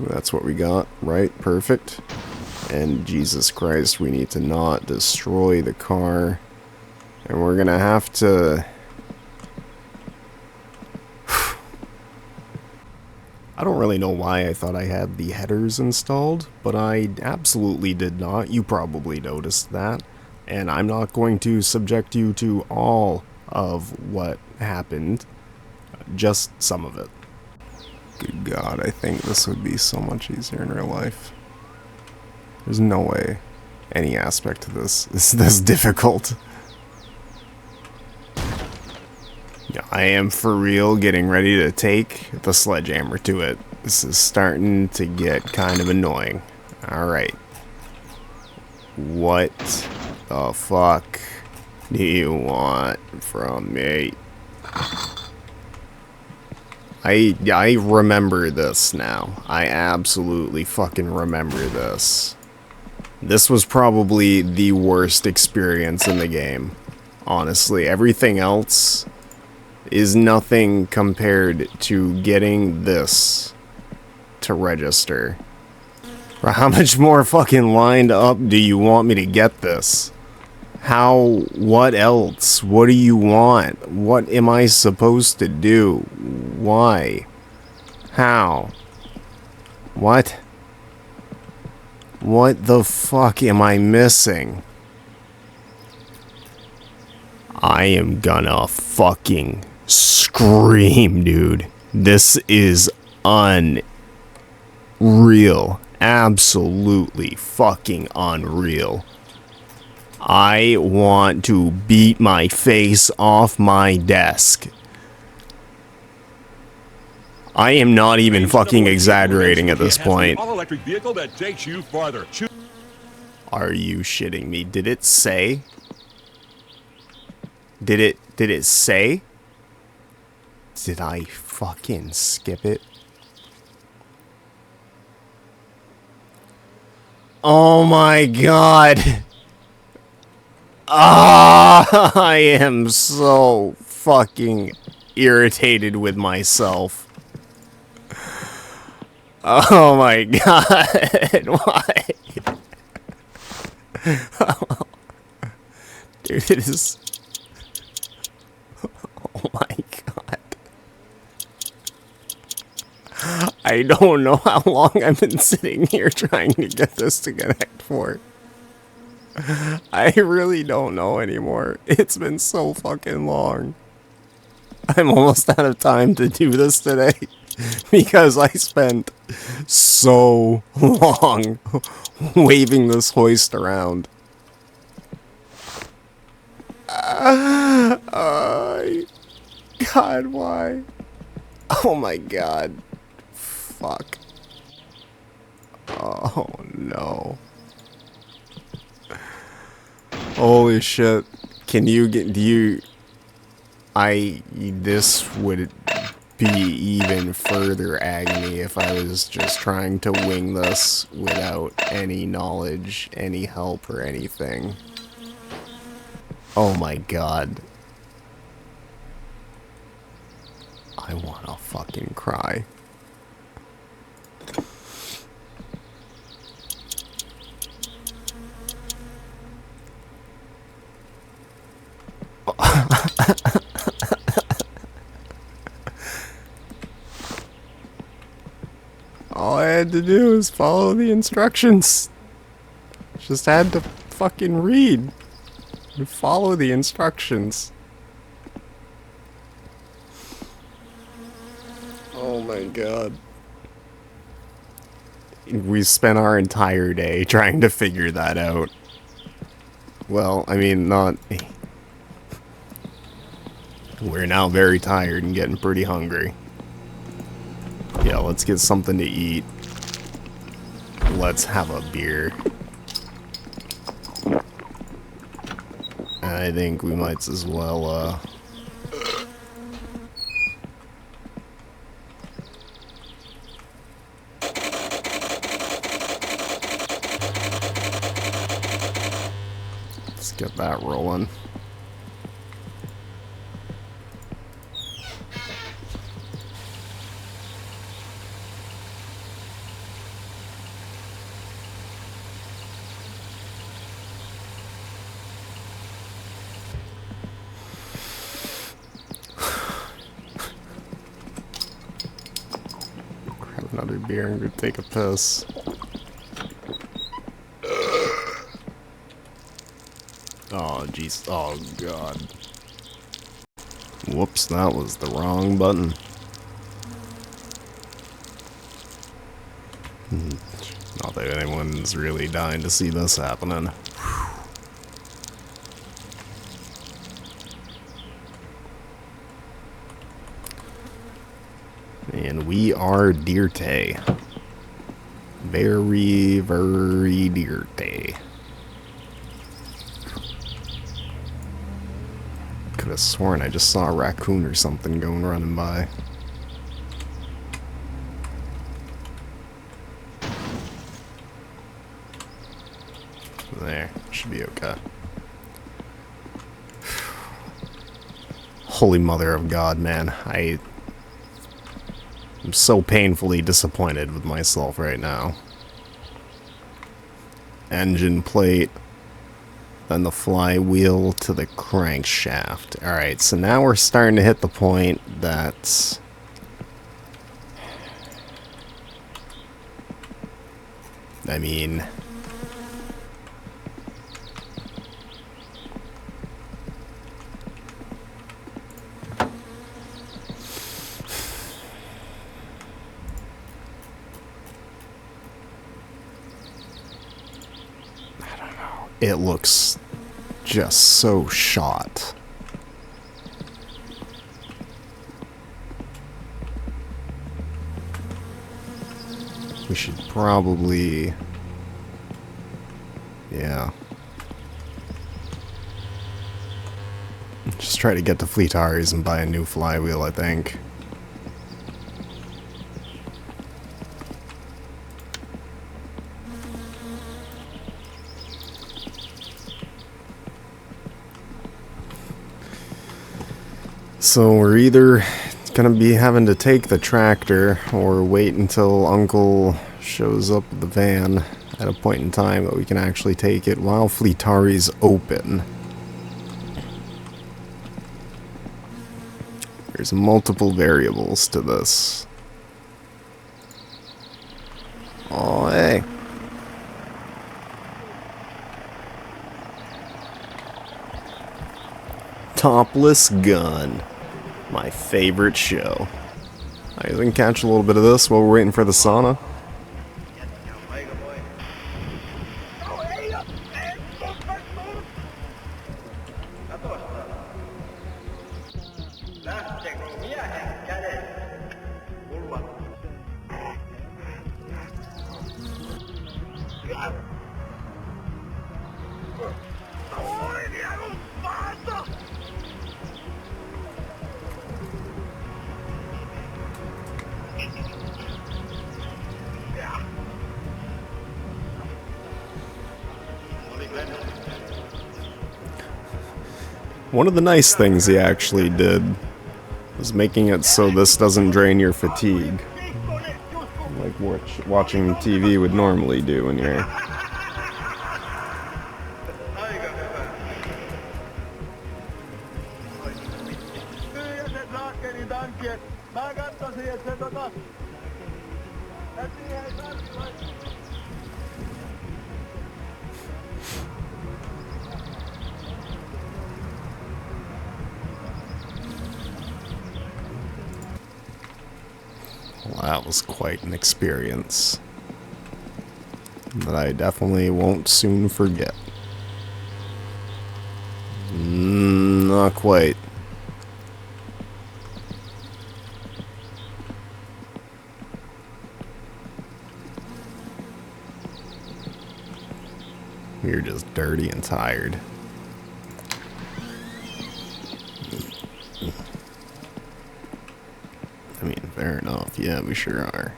That's what we got, right? Perfect. And Jesus Christ, we need to not destroy the car. And we're gonna have to... I don't really know why I thought I had the headers installed, but I absolutely did not. You probably noticed that. And I'm not going to subject you to all of what happened, just some of it. Good God, I think this would be so much easier in real life. There's no way any aspect of this is this difficult. Yeah, I am for real getting ready to take the sledgehammer to it. This is starting to get kind of annoying. Alright. What the fuck do you want from me? I remember this now. I absolutely fucking remember this. This was probably the worst experience in the game. Honestly, everything else is nothing compared to getting this to register. How much more fucking lined up do you want me to get this? How? What else? What do you want? What am I supposed to do? Why? How? What? What the fuck am I missing? I am gonna fucking scream, dude. This is unreal. Absolutely fucking unreal. I want to beat my face off my desk. I am not even fucking exaggerating at this point.
All-electric vehicle that takes you farther.
Are you shitting me? Did it say? Did it say? Did I fucking skip it? Oh my god. Ah, I am so fucking irritated with myself. Oh my god. Why? Dude, it is... Oh my god. I don't know how long I've been sitting here trying to get this to connect for. I really don't know anymore. It's been so fucking long. I'm almost out of time to do this today. because I spent so long waving this hoist around. God, why? Oh my god. Fuck. Oh no. Holy shit. Can you get, this would be even further agony if I was just trying to wing this without any knowledge, any help, or anything. Oh my god. I wanna fucking cry. All I had to do was follow the instructions. Just had to fucking read and follow the instructions. Oh my god. We spent our entire day trying to figure that out. Well, I mean, not... We're now very tired and getting pretty hungry. Yeah, let's get something to eat. Let's have a beer. I think we might as well, let's get that rolling. Another beer and go take a piss. Oh, jeez. Oh, God. Whoops, that was the wrong button. Not that anyone's really dying to see this happening. And we are dirty. Very, very dirty. Could have sworn I just saw a raccoon or something going running by. There, should be okay. Holy Mother of God, man. I'm so painfully disappointed with myself right now. Engine plate, then the flywheel to the crankshaft. Alright, so now we're starting to hit the point that... I mean... It looks just so shot. We should probably... Yeah. Just try to get to Fleetaris and buy a new flywheel, I think. So we're either gonna be having to take the tractor or wait until Uncle shows up with the van at a point in time that we can actually take it while Fleetari's open. There's multiple variables to this. Oh, hey. Topless Gun. My favorite show. I can catch a little bit of this while we're waiting for the sauna. One of the nice things he actually did was making it so this doesn't drain your fatigue, like watching TV would normally do when you're... Well, that was quite an experience that I definitely won't soon forget. Not quite. You're just dirty and tired. I mean, fair enough. Yeah, we sure are.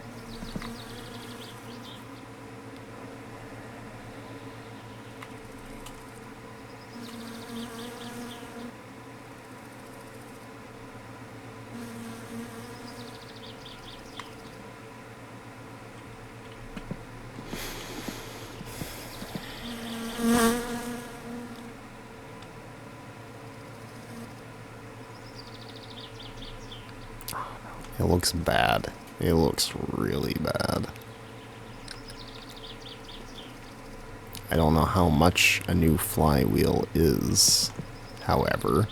It looks bad. It looks really bad. I don't know how much a new flywheel is, however.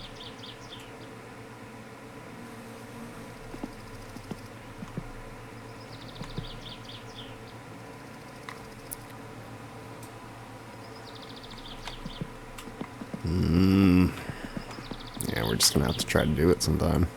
Yeah, we're just gonna have to try to do it sometime.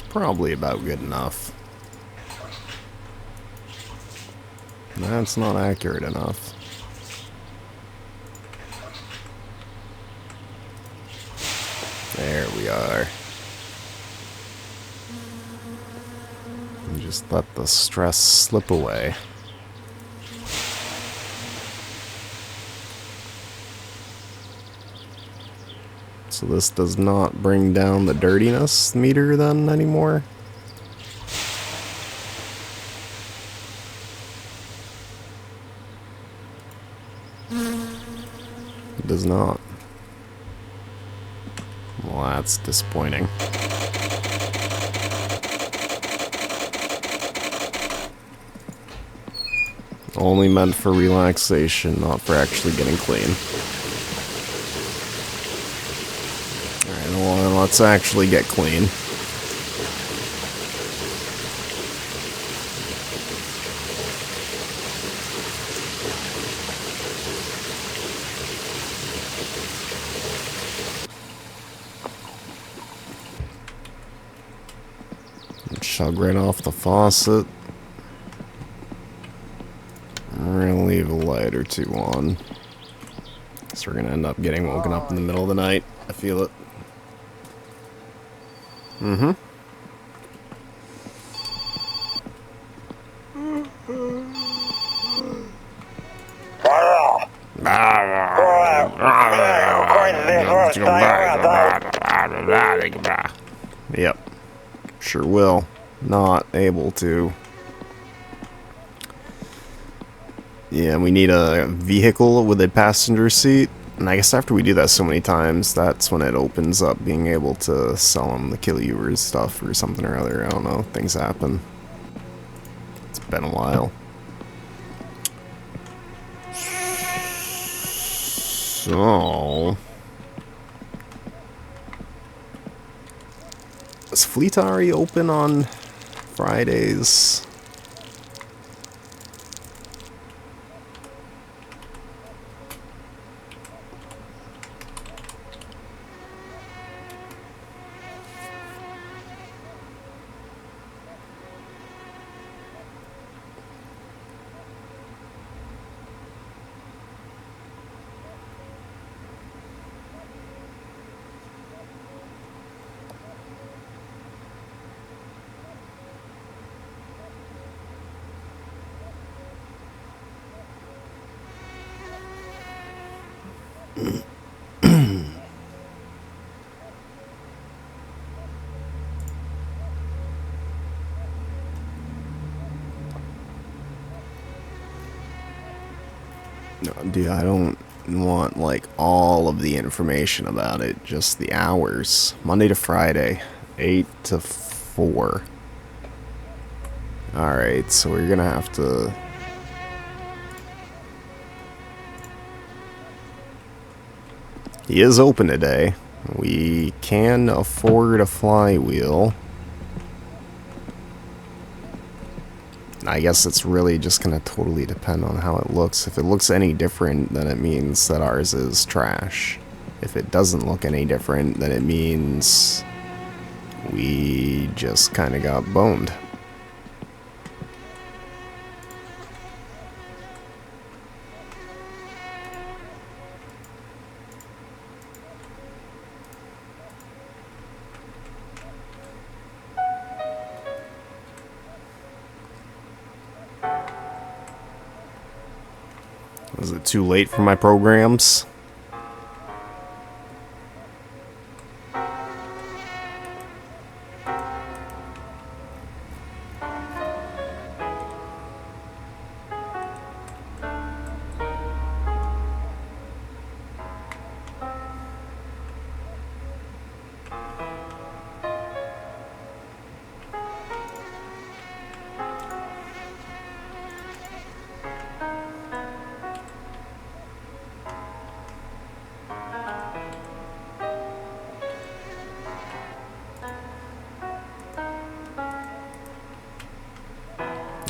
Probably about good enough. That's not accurate enough. There we are. And just let the stress slip away. So this does not bring down the dirtiness meter then anymore? It does not. Well, that's disappointing. Only meant for relaxation, not for actually getting clean. Well, let's actually get clean. Chug right off the faucet. We're gonna leave a light or two on. So we're gonna end up getting woken up in the middle of the night. I feel it. Mm-hmm. Yep. Sure will. Not able to. Yeah, we need a vehicle with a passenger seat. And I guess after we do that so many times, that's when it opens up being able to sell them the kill you or stuff or something or other. I don't know. Things happen. It's been a while. So... is Fleetari open on Fridays? No, dude, I don't want like all of the information about it, just the hours. Monday to Friday, 8 to 4. Alright, so we're gonna have to... he is open today. We can afford a flywheel. I guess it's really just gonna totally depend on how it looks. If it looks any different, then it means that ours is trash. If it doesn't look any different, then it means we just kind of got boned. Was it too late for my programs?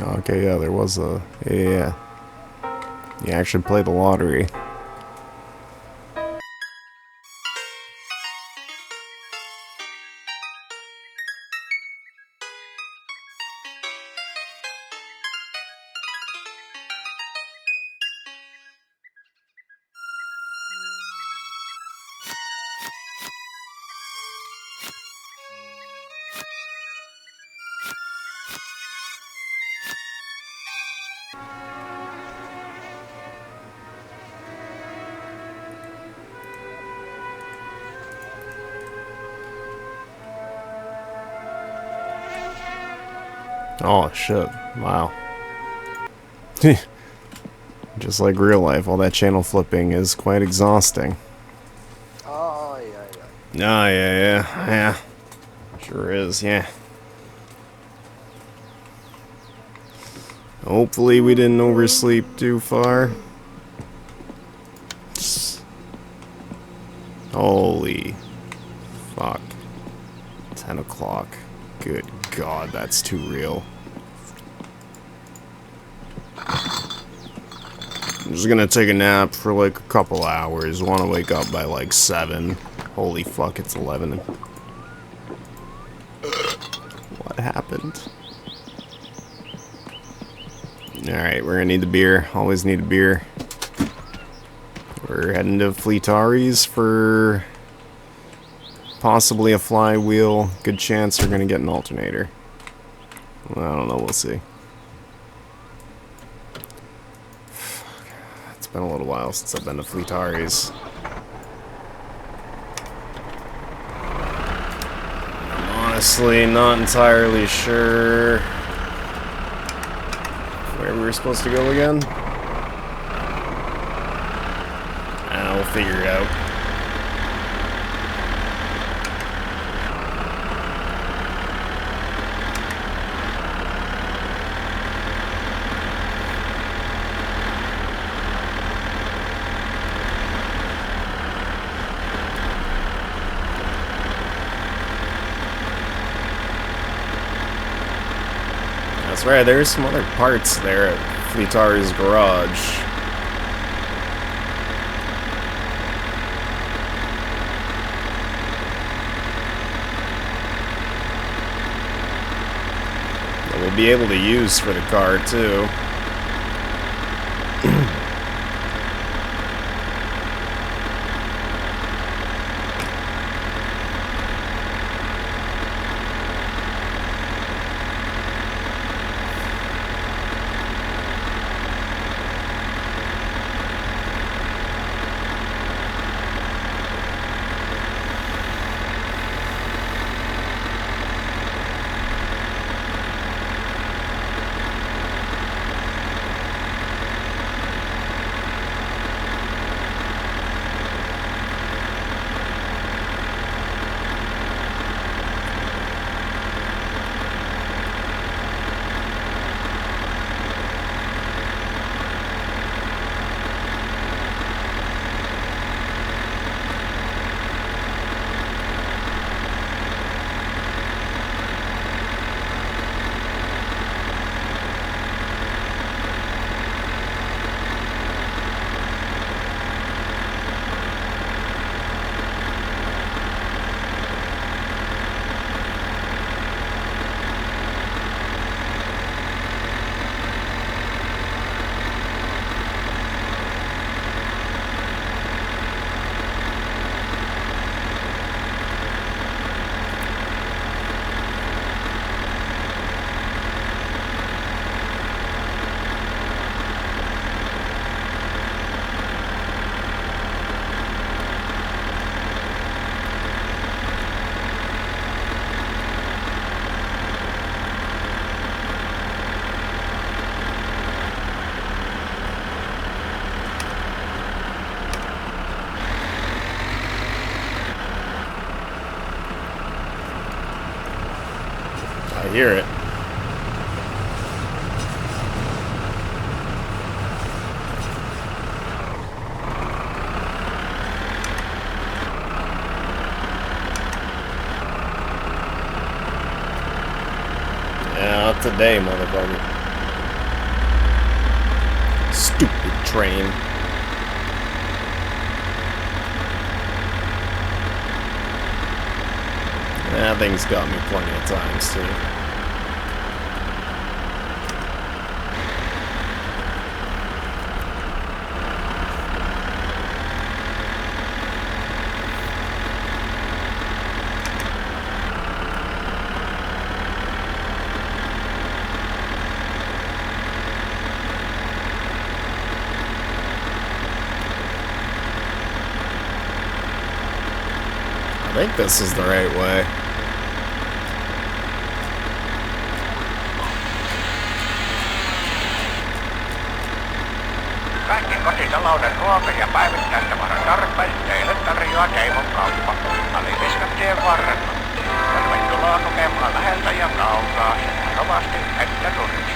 Okay, yeah, there was a... yeah. You actually played the lottery. Oh, shit. Wow. Just like real life, all that channel flipping is quite exhausting.
Oh, yeah, yeah.
Oh, yeah. Sure is, yeah. Hopefully we didn't oversleep too far. Holy fuck. 10 o'clock. Good God, that's too real. I'm just gonna take a nap for like a couple hours. Wanna wake up by like 7. Holy fuck, it's 11. What happened? Alright, we're gonna need the beer. Always need a beer. We're heading to Fleetari's for possibly a flywheel. Good chance we're gonna get an alternator. Well, I don't know, we'll see. It's been a little while since I've been to Fleetari's. I'm honestly not entirely sure where we were supposed to go again. We'll figure it out. That's right, there's some other parts there at Fleetar's garage. That we'll be able to use for the car, too. I hear it. Yeah, not today, motherfucker. Stupid train. That thing's got me plenty of times, too. I think this is the right way.
Kaikki kotitalouden ruoka- ja päivittäistavaran tarpeet teille tarjoaa Nacom kauppa Aliviskattien varrella. Tervetuloa kokemaan läheltä ja kaukaa sekä rovasti että turisti.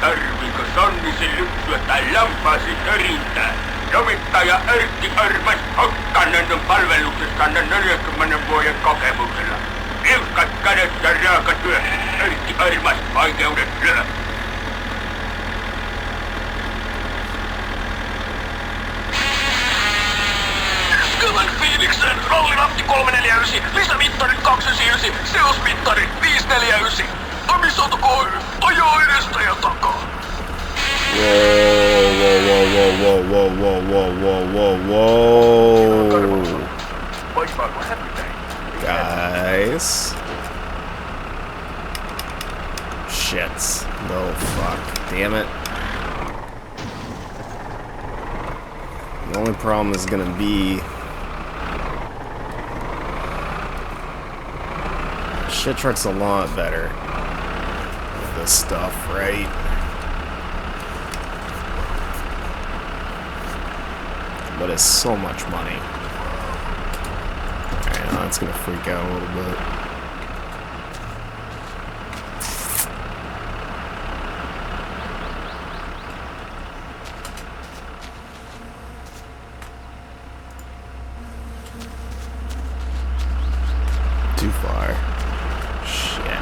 Tarviiko Sonnisen lypsyä tai lampaasi törintää? Lomittaja Erkki Örmäs Hokkanen on palveluksessanne 40 vuoden kokemuksella. Liuskat kädet ja raaka työ. Erkki Örmäs vaikeudet lyö. Kylän Phoenixen rallirafti 349, lisämittari 299, seosmittari 549. Amisoto K.Y. ajaa edestä ja takaa.
Whoa. Guys. Shit. No, fuck. Damn it. The only problem is gonna be... Shit truck's a lot better with this stuff, right? but it's so much money. Alright, now that's gonna freak out a little bit. Too far. Shit.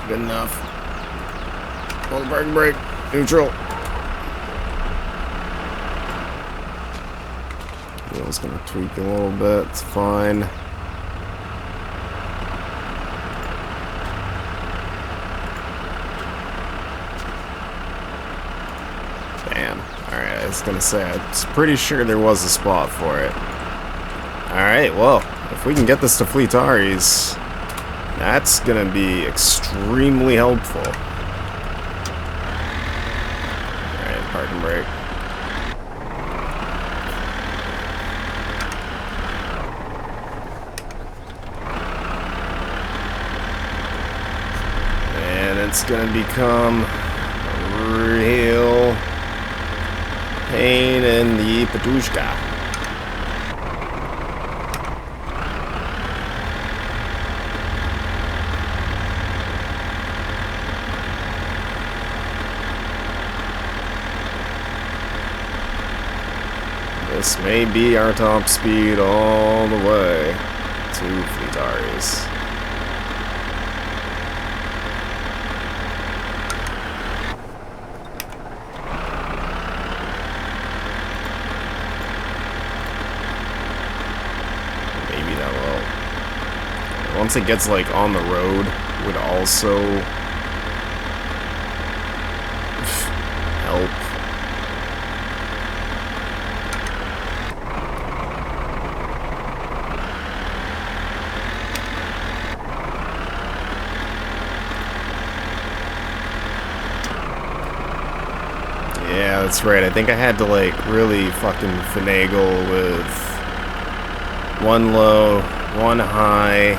Good enough. Hold the parking brake. Neutral. Wheel's gonna tweak a little bit. It's fine. Bam. Alright, I was gonna say, I was pretty sure there was a spot for it. Alright, well, if we can get this to Fleetari's, that's gonna be extremely helpful. Alright, parking brake. And it's gonna become a real pain in the patushka. This may be our top speed all the way to Fleetari's. Maybe that will. Once it gets like on the road, would also help. Yeah, that's right. I think I had to, like, really fucking finagle with one low, one high,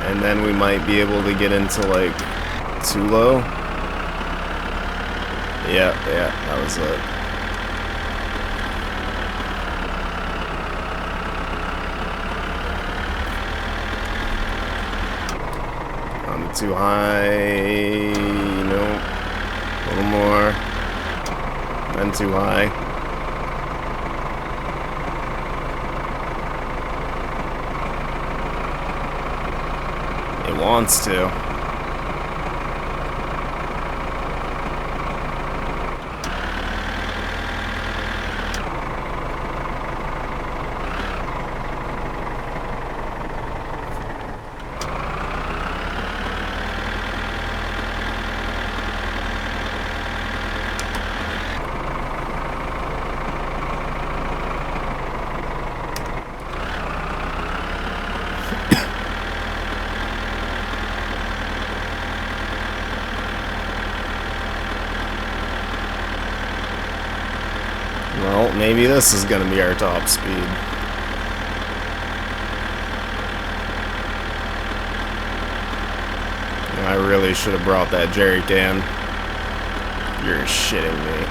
and then we might be able to get into, like, two low. Yeah, that was it. On the too high. Nope. A little more. And too high. It wants to. Well, maybe this is gonna be our top speed. I really should have brought that jerry can. You're shitting me.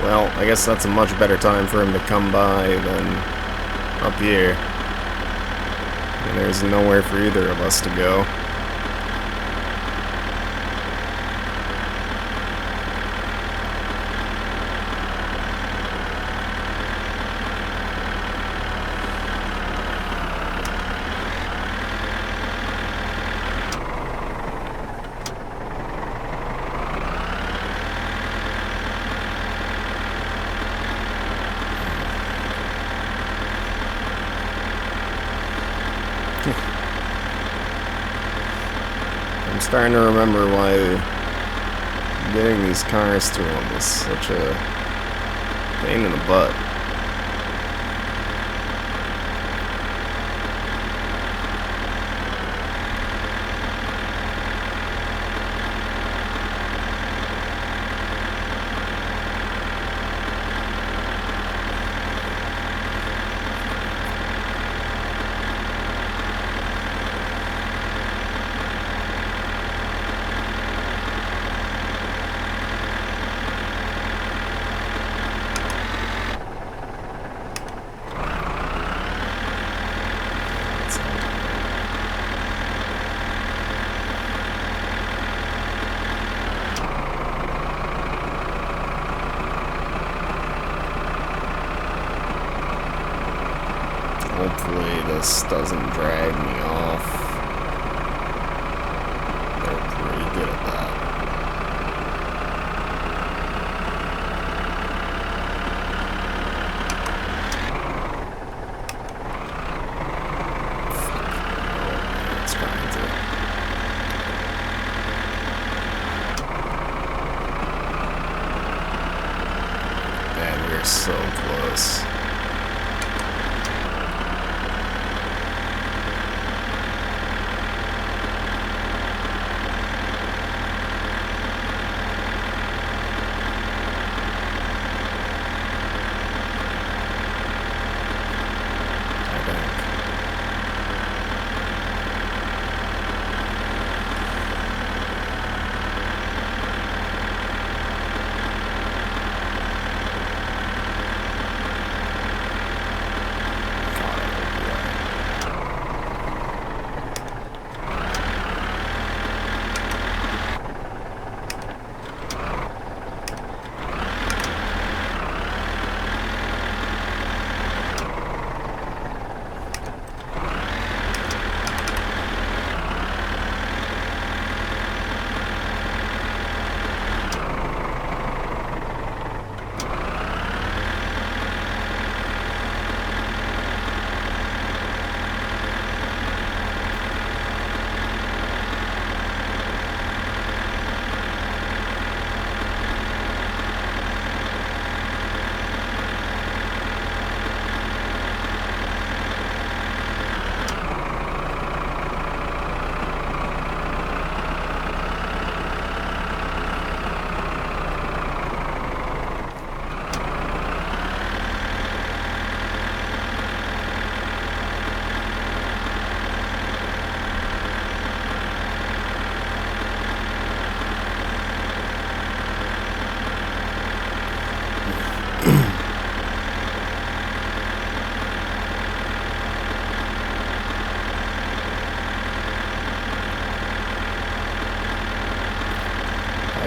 Well, I guess that's a much better time for him to come by than up here. And there's nowhere for either of us to go. I'm starting to remember why getting these cars to them is such a pain in the butt. Hopefully this doesn't drag me off. They're pretty good at that. It's trying to. Man, we're so close.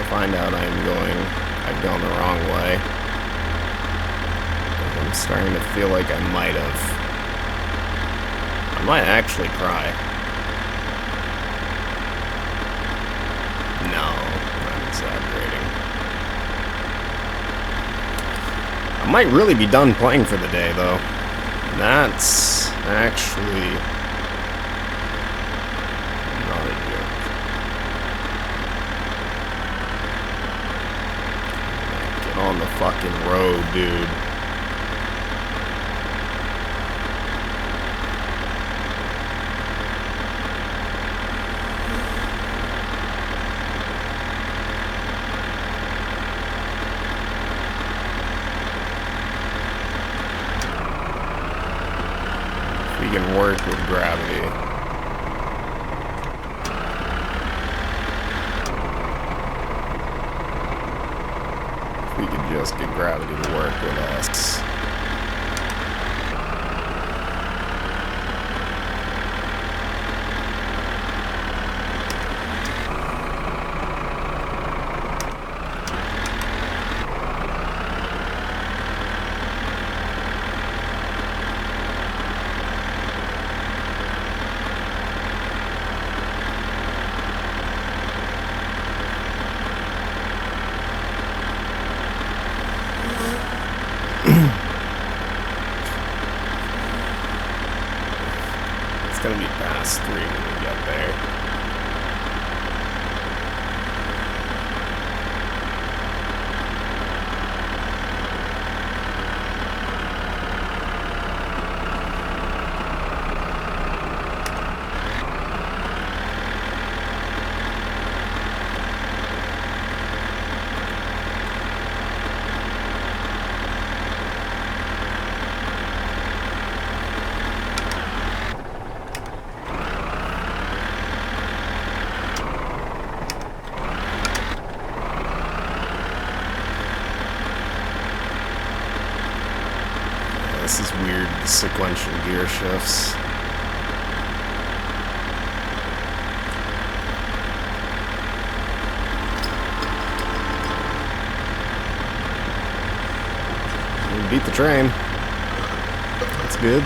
Find out I've gone the wrong way. I'm starting to feel like I might actually cry. No, I'm exaggerating. I might really be done playing for the day, though. That's actually not a joke. On the fucking road, dude. If we can work with gravity. We could just get gravity to work with us. It's gonna be past 3 when we get there. This is weird, the sequential gear shifts. We beat the train. That's good.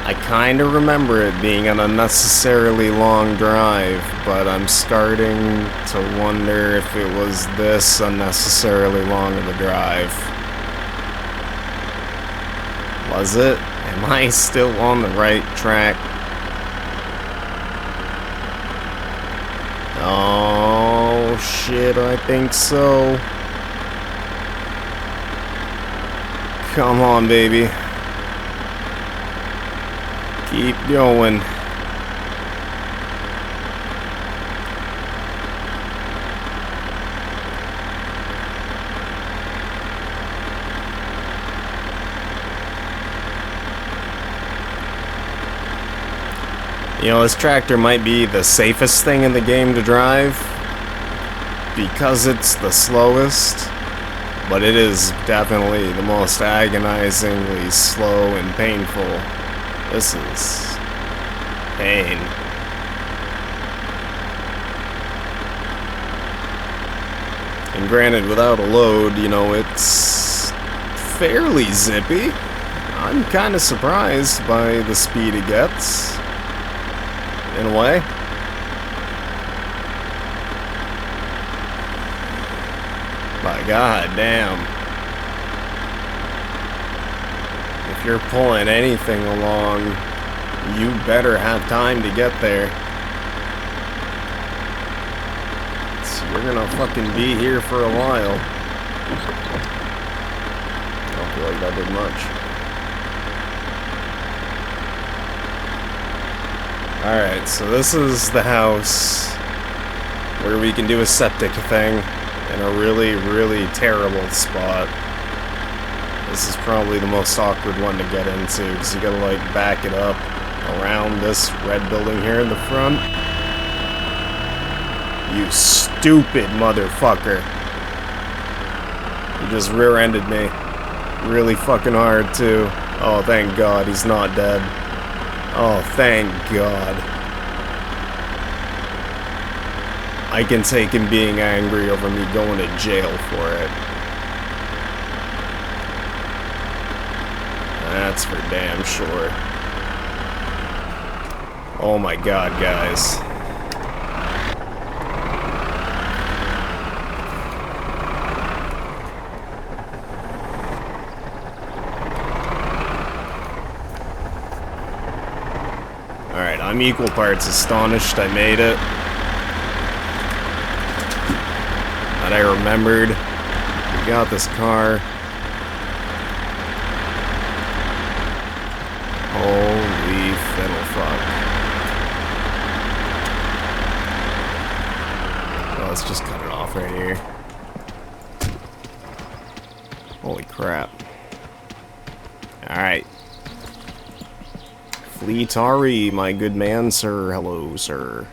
I kind of remember it being an unnecessarily long drive, but I'm starting to wonder if it was this unnecessarily long of a drive. Was it? Am I still on the right track? Oh shit, I think so. Come on, baby. Keep going. You know, this tractor might be the safest thing in the game to drive because it's the slowest, but it is definitely the most agonizingly slow and painful. This is pain. And granted, without a load, you know, it's fairly zippy. I'm kind of surprised by the speed it gets, in a way. But god damn. If you're pulling anything along, you better have time to get there. So you're gonna fucking be here for a while. I don't feel like that did much. Alright, so this is the house where we can do a septic thing in a really, really terrible spot. This is probably the most awkward one to get into, because you gotta, like, back it up around this red building here in the front. You stupid motherfucker. You just rear-ended me. Really fucking hard, too. Oh, thank God he's not dead. Oh, thank God. I can take him being angry over me going to jail for it. That's for damn sure. Oh my god, guys. Alright, I'm equal parts astonished I made it. That I remembered. We got this car. Holy fiddle fuck. Oh, let's just cut it off right here. Holy crap. Alright. Fleetari, my good man, sir. Hello, sir.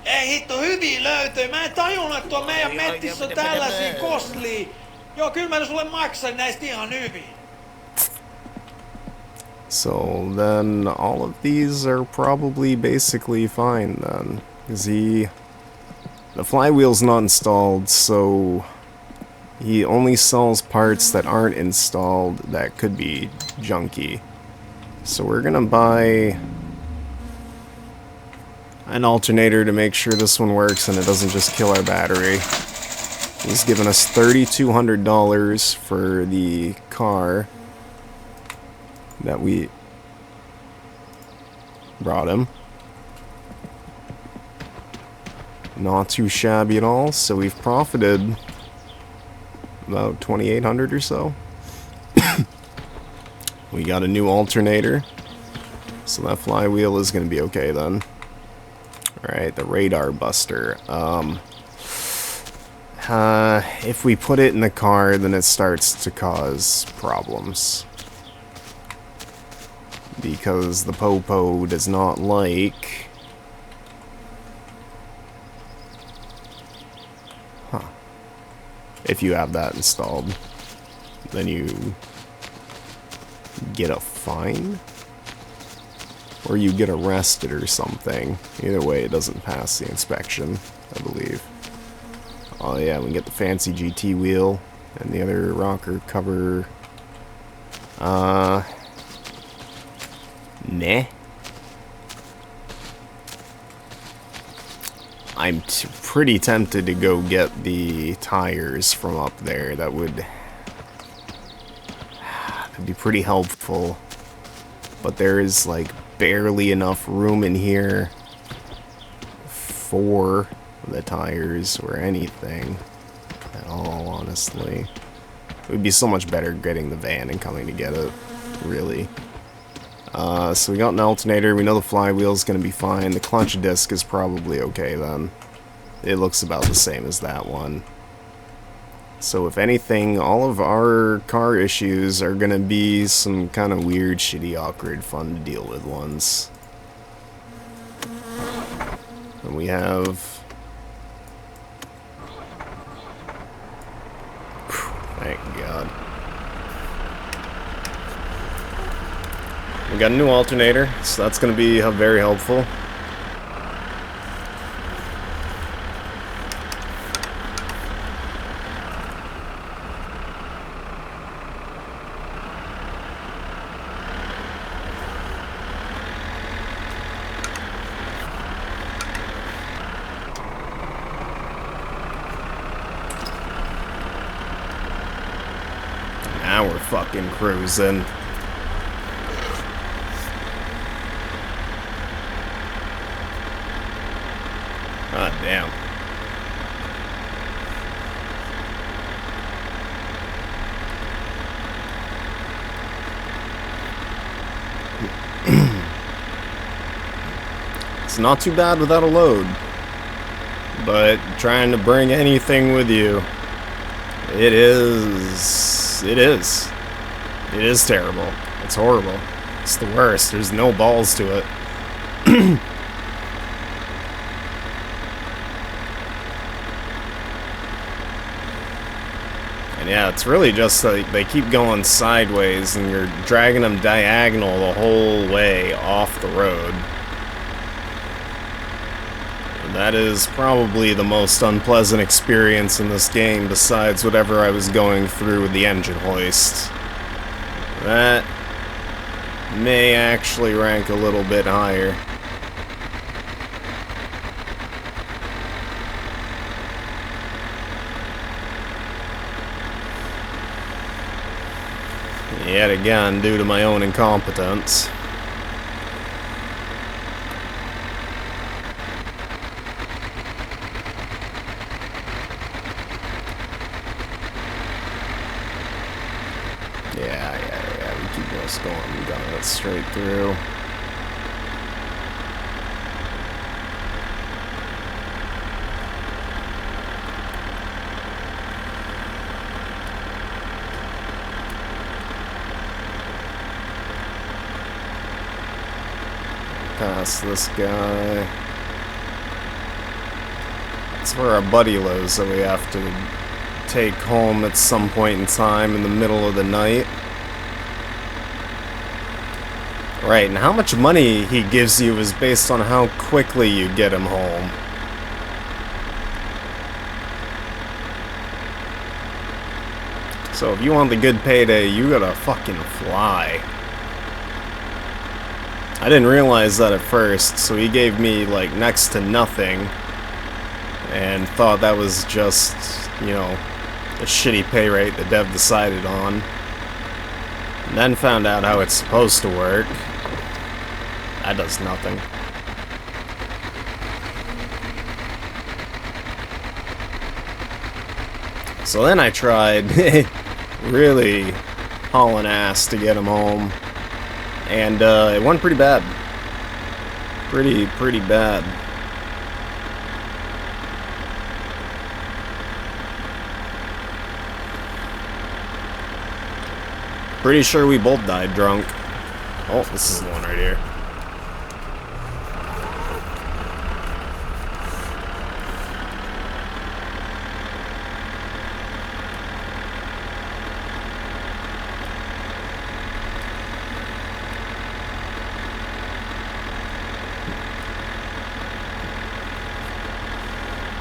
Ei hitto, hyviä löytöjä. Mä en tajunnut, että tuo meidän mettissä on tällaisia kostlia. Joo, kyllä mä sulle maksan näistä ihan hyvin.
So then all of these are probably basically fine then. Because the flywheel's not installed, so he only sells parts that aren't installed that could be junky. So we're gonna buy an alternator to make sure this one works and it doesn't just kill our battery. He's given us $3,200 for the car that we brought him. Not too shabby at all, so we've profited about $2,800 or so. We got a new alternator, so that flywheel is going to be okay then. Alright, the radar buster. If we put it in the car, then it starts to cause problems. Because the Popo does not like... Huh. If you have that installed, then you get a fine? or you get arrested or something. Either way, it doesn't pass the inspection, I believe. Oh yeah, we can get the fancy GT wheel and the other rocker cover. Nah. I'm pretty tempted to go get the tires from up there. That'd be pretty helpful. But there is like barely enough room in here for the tires or anything at all, honestly. It would be so much better getting the van and coming to get it, really. So we got an alternator. We know the flywheel's going to be fine. The clutch disc is probably okay then. It looks about the same as that one. So if anything, all of our car issues are going to be some kind of weird, shitty, awkward, fun to deal with ones. And we have... Thank God. We got a new alternator, so that's going to be very helpful. Now we're fucking cruising. God damn. It's not too bad without a load, but trying to bring anything with you, it is terrible. It's horrible. It's the worst. There's no balls to it. And yeah, it's really just like they keep going sideways and you're dragging them diagonal the whole way off the road. And that is probably the most unpleasant experience in this game besides whatever I was going through with the engine hoist. That may actually rank a little bit higher. Yet again, due to my own incompetence. Yeah, we keep this going. We got it straight through. Past this guy. That's where our buddy lives that we have to take home at some point in time in the middle of the night. Right, and how much money he gives you is based on how quickly you get him home. So if you want the good payday, you gotta fucking fly. I didn't realize that at first, so he gave me, like, next to nothing, and thought that was just, you know, a shitty pay rate the dev decided on. And then found out how it's supposed to work. That does nothing. So then I tried really hauling ass to get him home. And it went pretty bad. Pretty bad. Pretty sure we both died drunk. Oh, this is the one right here.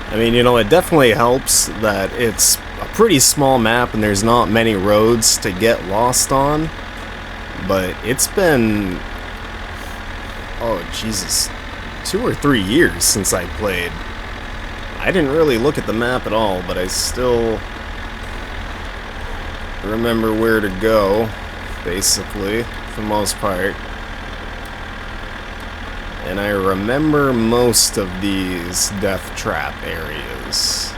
I mean, you know, it definitely helps that it's a pretty small map and there's not many roads to get lost on. But it's been, oh Jesus, 2 or 3 years since I played. I didn't really look at the map at all, but I still remember where to go, basically, for the most part. And I remember most of these death trap areas.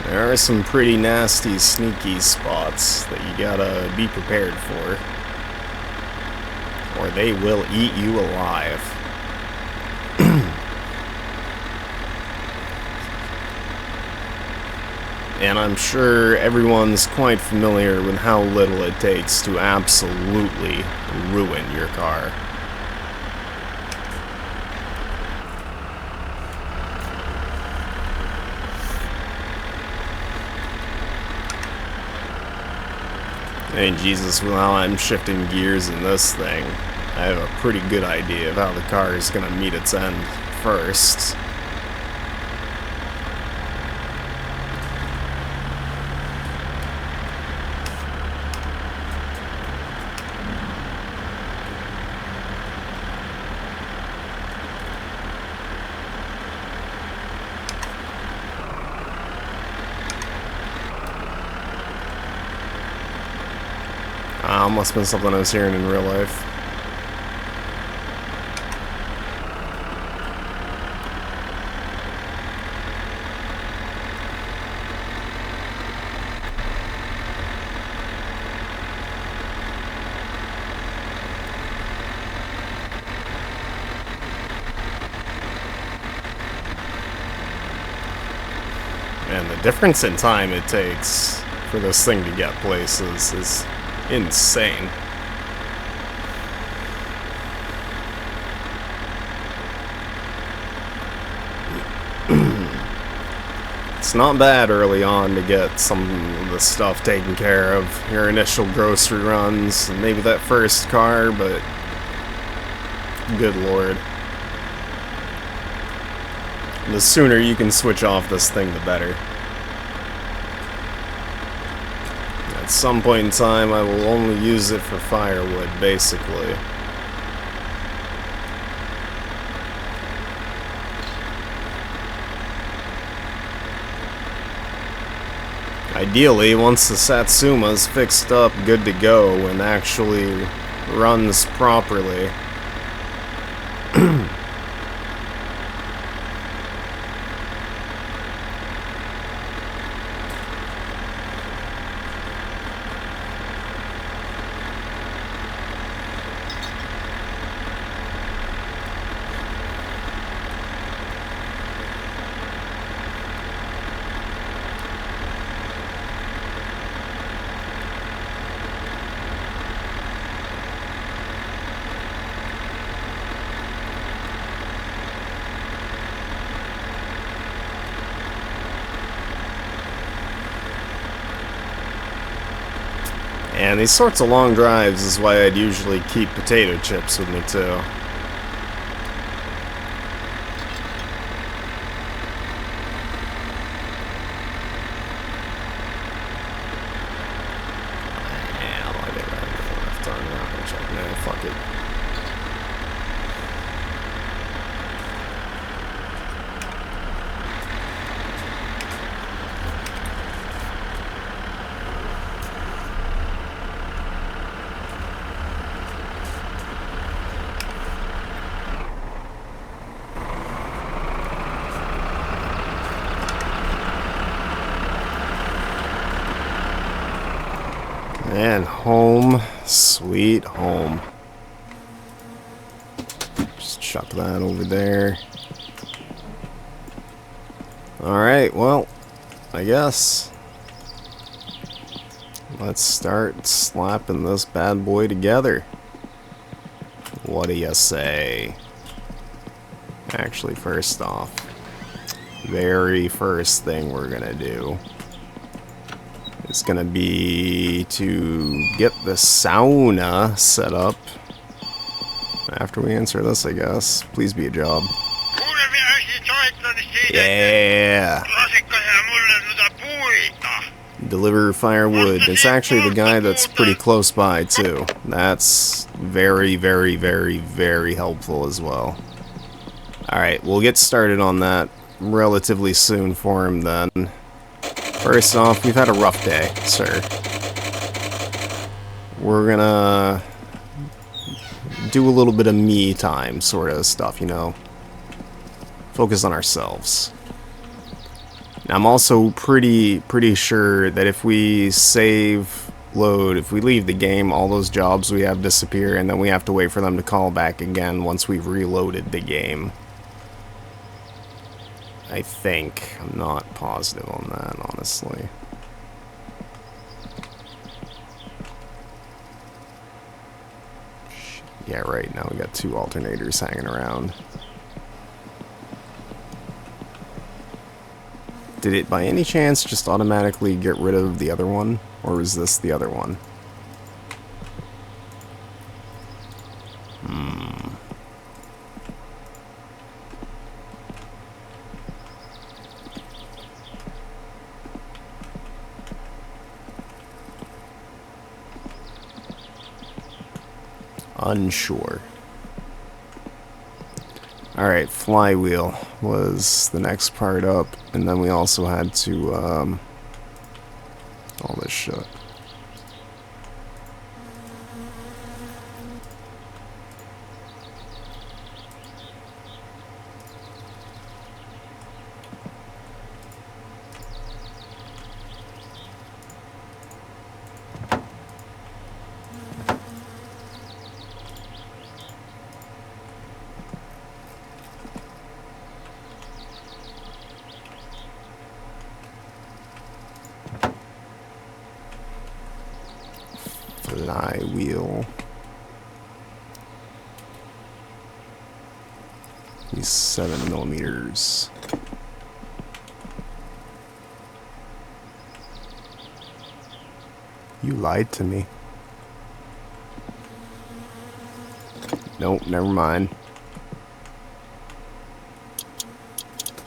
There are some pretty nasty, sneaky spots that you gotta be prepared for, or they will eat you alive. And I'm sure everyone's quite familiar with how little it takes to absolutely ruin your car. Hey Jesus, well, now I'm shifting gears in this thing. I have a pretty good idea of how the car is going to meet its end first. Must have been something I was hearing in real life. And the difference in time it takes for this thing to get places is insane. It's not bad early on to get some of the stuff taken care of, your initial grocery runs, and maybe that first car, but good lord. The sooner you can switch off this thing, the better. At some point in time, I will only use it for firewood, basically. Ideally, once the Satsuma's fixed up, good to go, and actually runs properly. And these sorts of long drives is why I'd usually keep potato chips with me too. Hell, I think I have enough time now to check. Man, fuck it. And home, sweet home. Just chuck that over there. Alright, well, I guess let's start slapping this bad boy together. What do you say? Actually, first off, very first thing we're gonna do is gonna be to get the sauna set up. After we answer this, I guess. Please be a job.
Kuule, minä olisin soittanut siitä,
Yeah!
lasitko sä mulle noita puita?
Deliver firewood. It's actually the guy that's pretty close by, too. That's very, very, very, very helpful as well. Alright, we'll get started on that relatively soon for him then. First off, we've had a rough day, sir. We're gonna do a little bit of me time sort of stuff, you know. Focus on ourselves. Now, I'm also pretty sure that if we save load, if we leave the game, all those jobs we have disappear, and then we have to wait for them to call back again once we've reloaded the game. I think. I'm not positive on that, honestly. Yeah, right, now we got 2 alternators hanging around. Did it by any chance just automatically get rid of the other one? Or is this the other one? Unsure. Alright, flywheel was the next part up, and then we also had to, all this shit. Flywheel. These 7mm. You lied to me. Nope, never mind.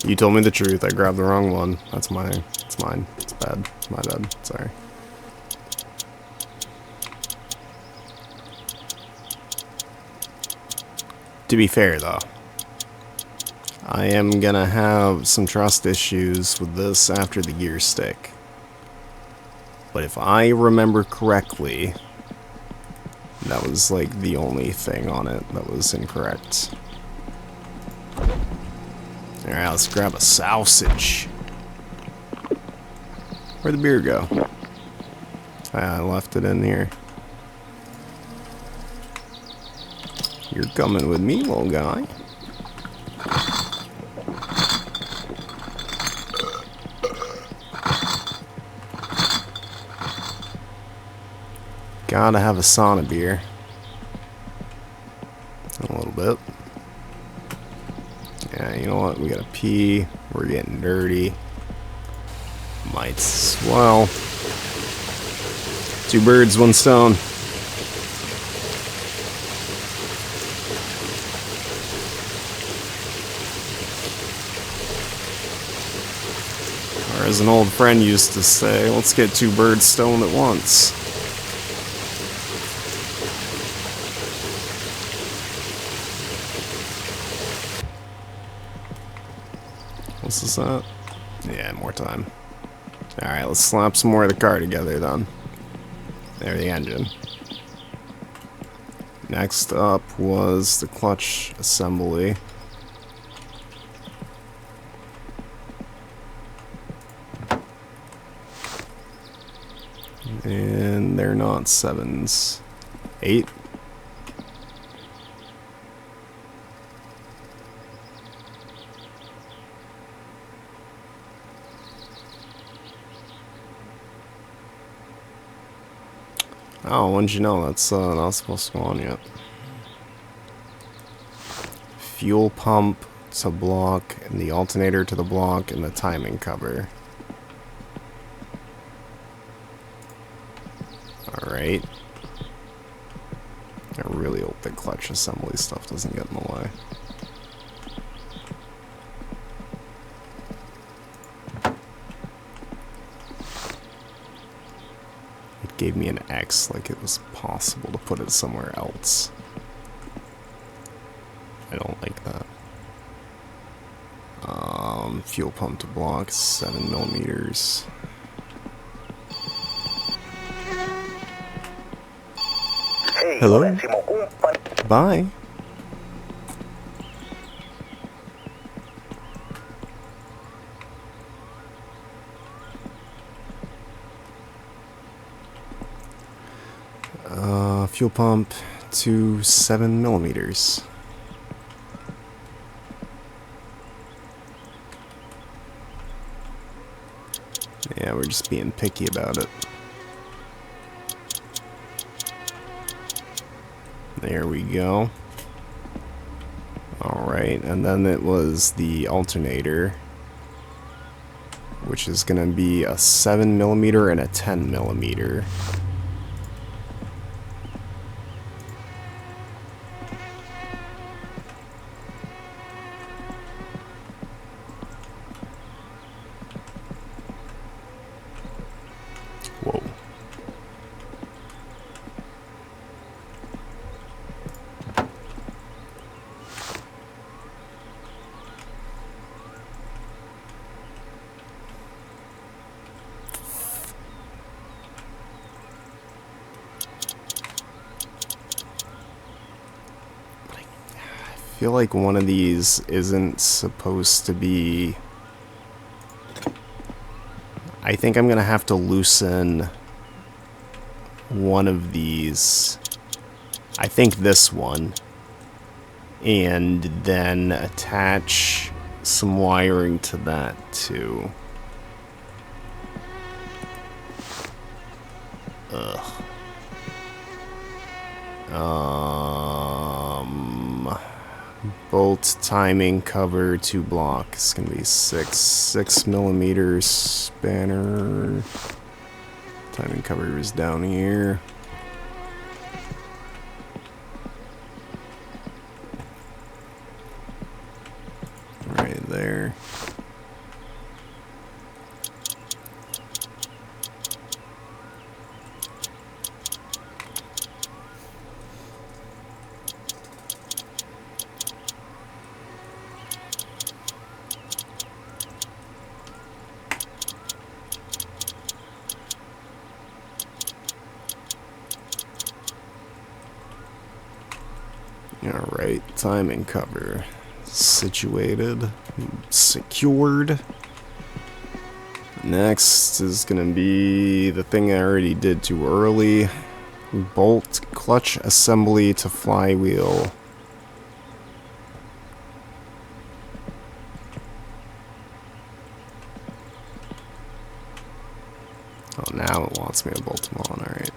You told me the truth. I grabbed the wrong one. That's mine. It's mine. It's bad. It's my bad. Sorry. To be fair, though, I am gonna have some trust issues with this after the gear stick. But if I remember correctly, that was like the only thing on it that was incorrect. Alright, let's grab a sausage. Where'd the beer go? I left it in here. You're coming with me, little guy. Gotta have a sauna beer. A little bit. Yeah, you know what? We gotta pee. We're getting dirty. Might as well. 2 birds, 1 stone. Or as an old friend used to say, let's get 2 birds stoned at once. What's this at? Yeah, more time. Alright, let's slap some more of the car together then. There, the engine. Next up was the clutch assembly. And they're not 7s. 8? Oh, when did you know that's not supposed to go on yet? Fuel pump to block, and the alternator to the block, and the timing cover. Alright. I really hope the clutch assembly stuff doesn't get in the way. It gave me an X, like it was possible to put it somewhere else. I don't like that. Fuel pump to block, 7 millimeters. Hello? Bye. Fuel pump to 7 millimeters. Yeah, we're just being picky about it. There we go. Alright, and then it was the alternator, which is going to be a 7 millimeter and a 10 millimeter. Whoa. I feel like one of these isn't supposed to be... I think I'm gonna have to loosen one of these. I think this one. And then attach some wiring to that too. Ugh. Bolt timing cover to block. It's gonna be 6 millimeters spanner. Timing cover is down here. Right there. Alright, timing cover situated, secured. Next is gonna be the thing I already did too early. Bolt clutch assembly to flywheel. Oh, now it wants me to bolt them on, alright.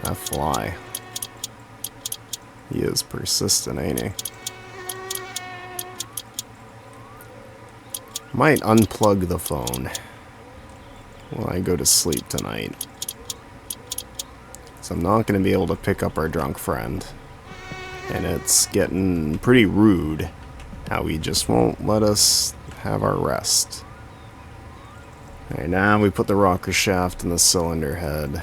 That fly. He is persistent, ain't he? Might unplug the phone when I go to sleep tonight. So I'm not going to be able to pick up our drunk friend. And it's getting pretty rude how he just won't let us have our rest. Alright, now we put the rocker shaft in the cylinder head.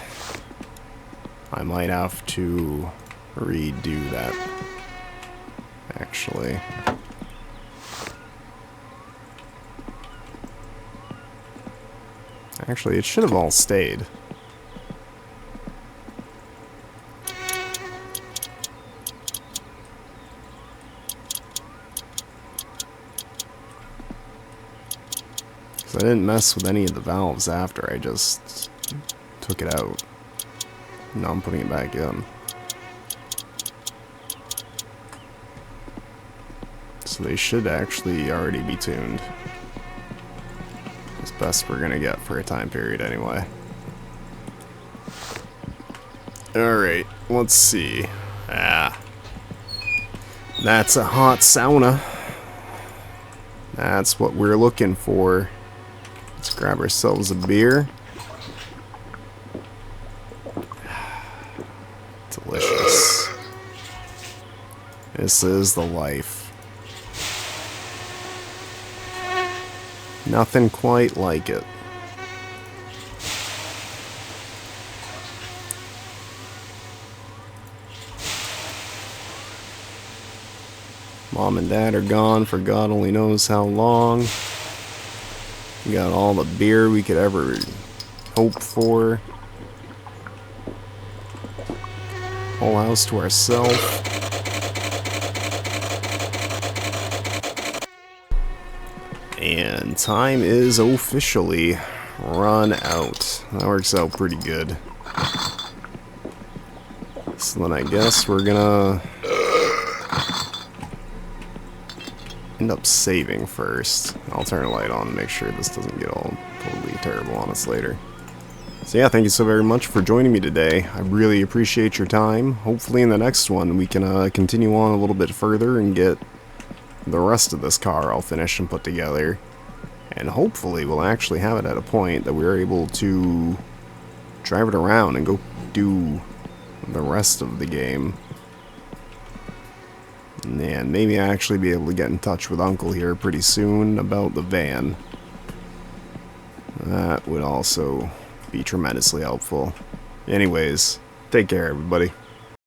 I might have to redo that, actually. Actually, it should have all stayed. Because I didn't mess with any of the valves after, I just took it out. Now I'm putting it back in. So they should actually already be tuned. As best we're gonna get for a time period anyway. Alright, let's see. That's a hot sauna. That's what we're looking for. Let's grab ourselves a beer. Delicious. This is the life. Nothing quite like it. Mom and Dad are gone for God only knows how long. We got all the beer we could ever hope for. Whole house to ourselves. And time is officially run out. That works out pretty good. So then I guess we're gonna end up saving first. I'll turn a light on and make sure this doesn't get all totally terrible on us later. So yeah, thank you so very much for joining me today. I really appreciate your time. Hopefully in the next one we can continue on a little bit further and get the rest of this car all finished and put together. And hopefully we'll actually have it at a point that we're able to drive it around and go do the rest of the game. And maybe actually be able to get in touch with Uncle here pretty soon about the van. That would also be tremendously helpful. Anyways, take care everybody.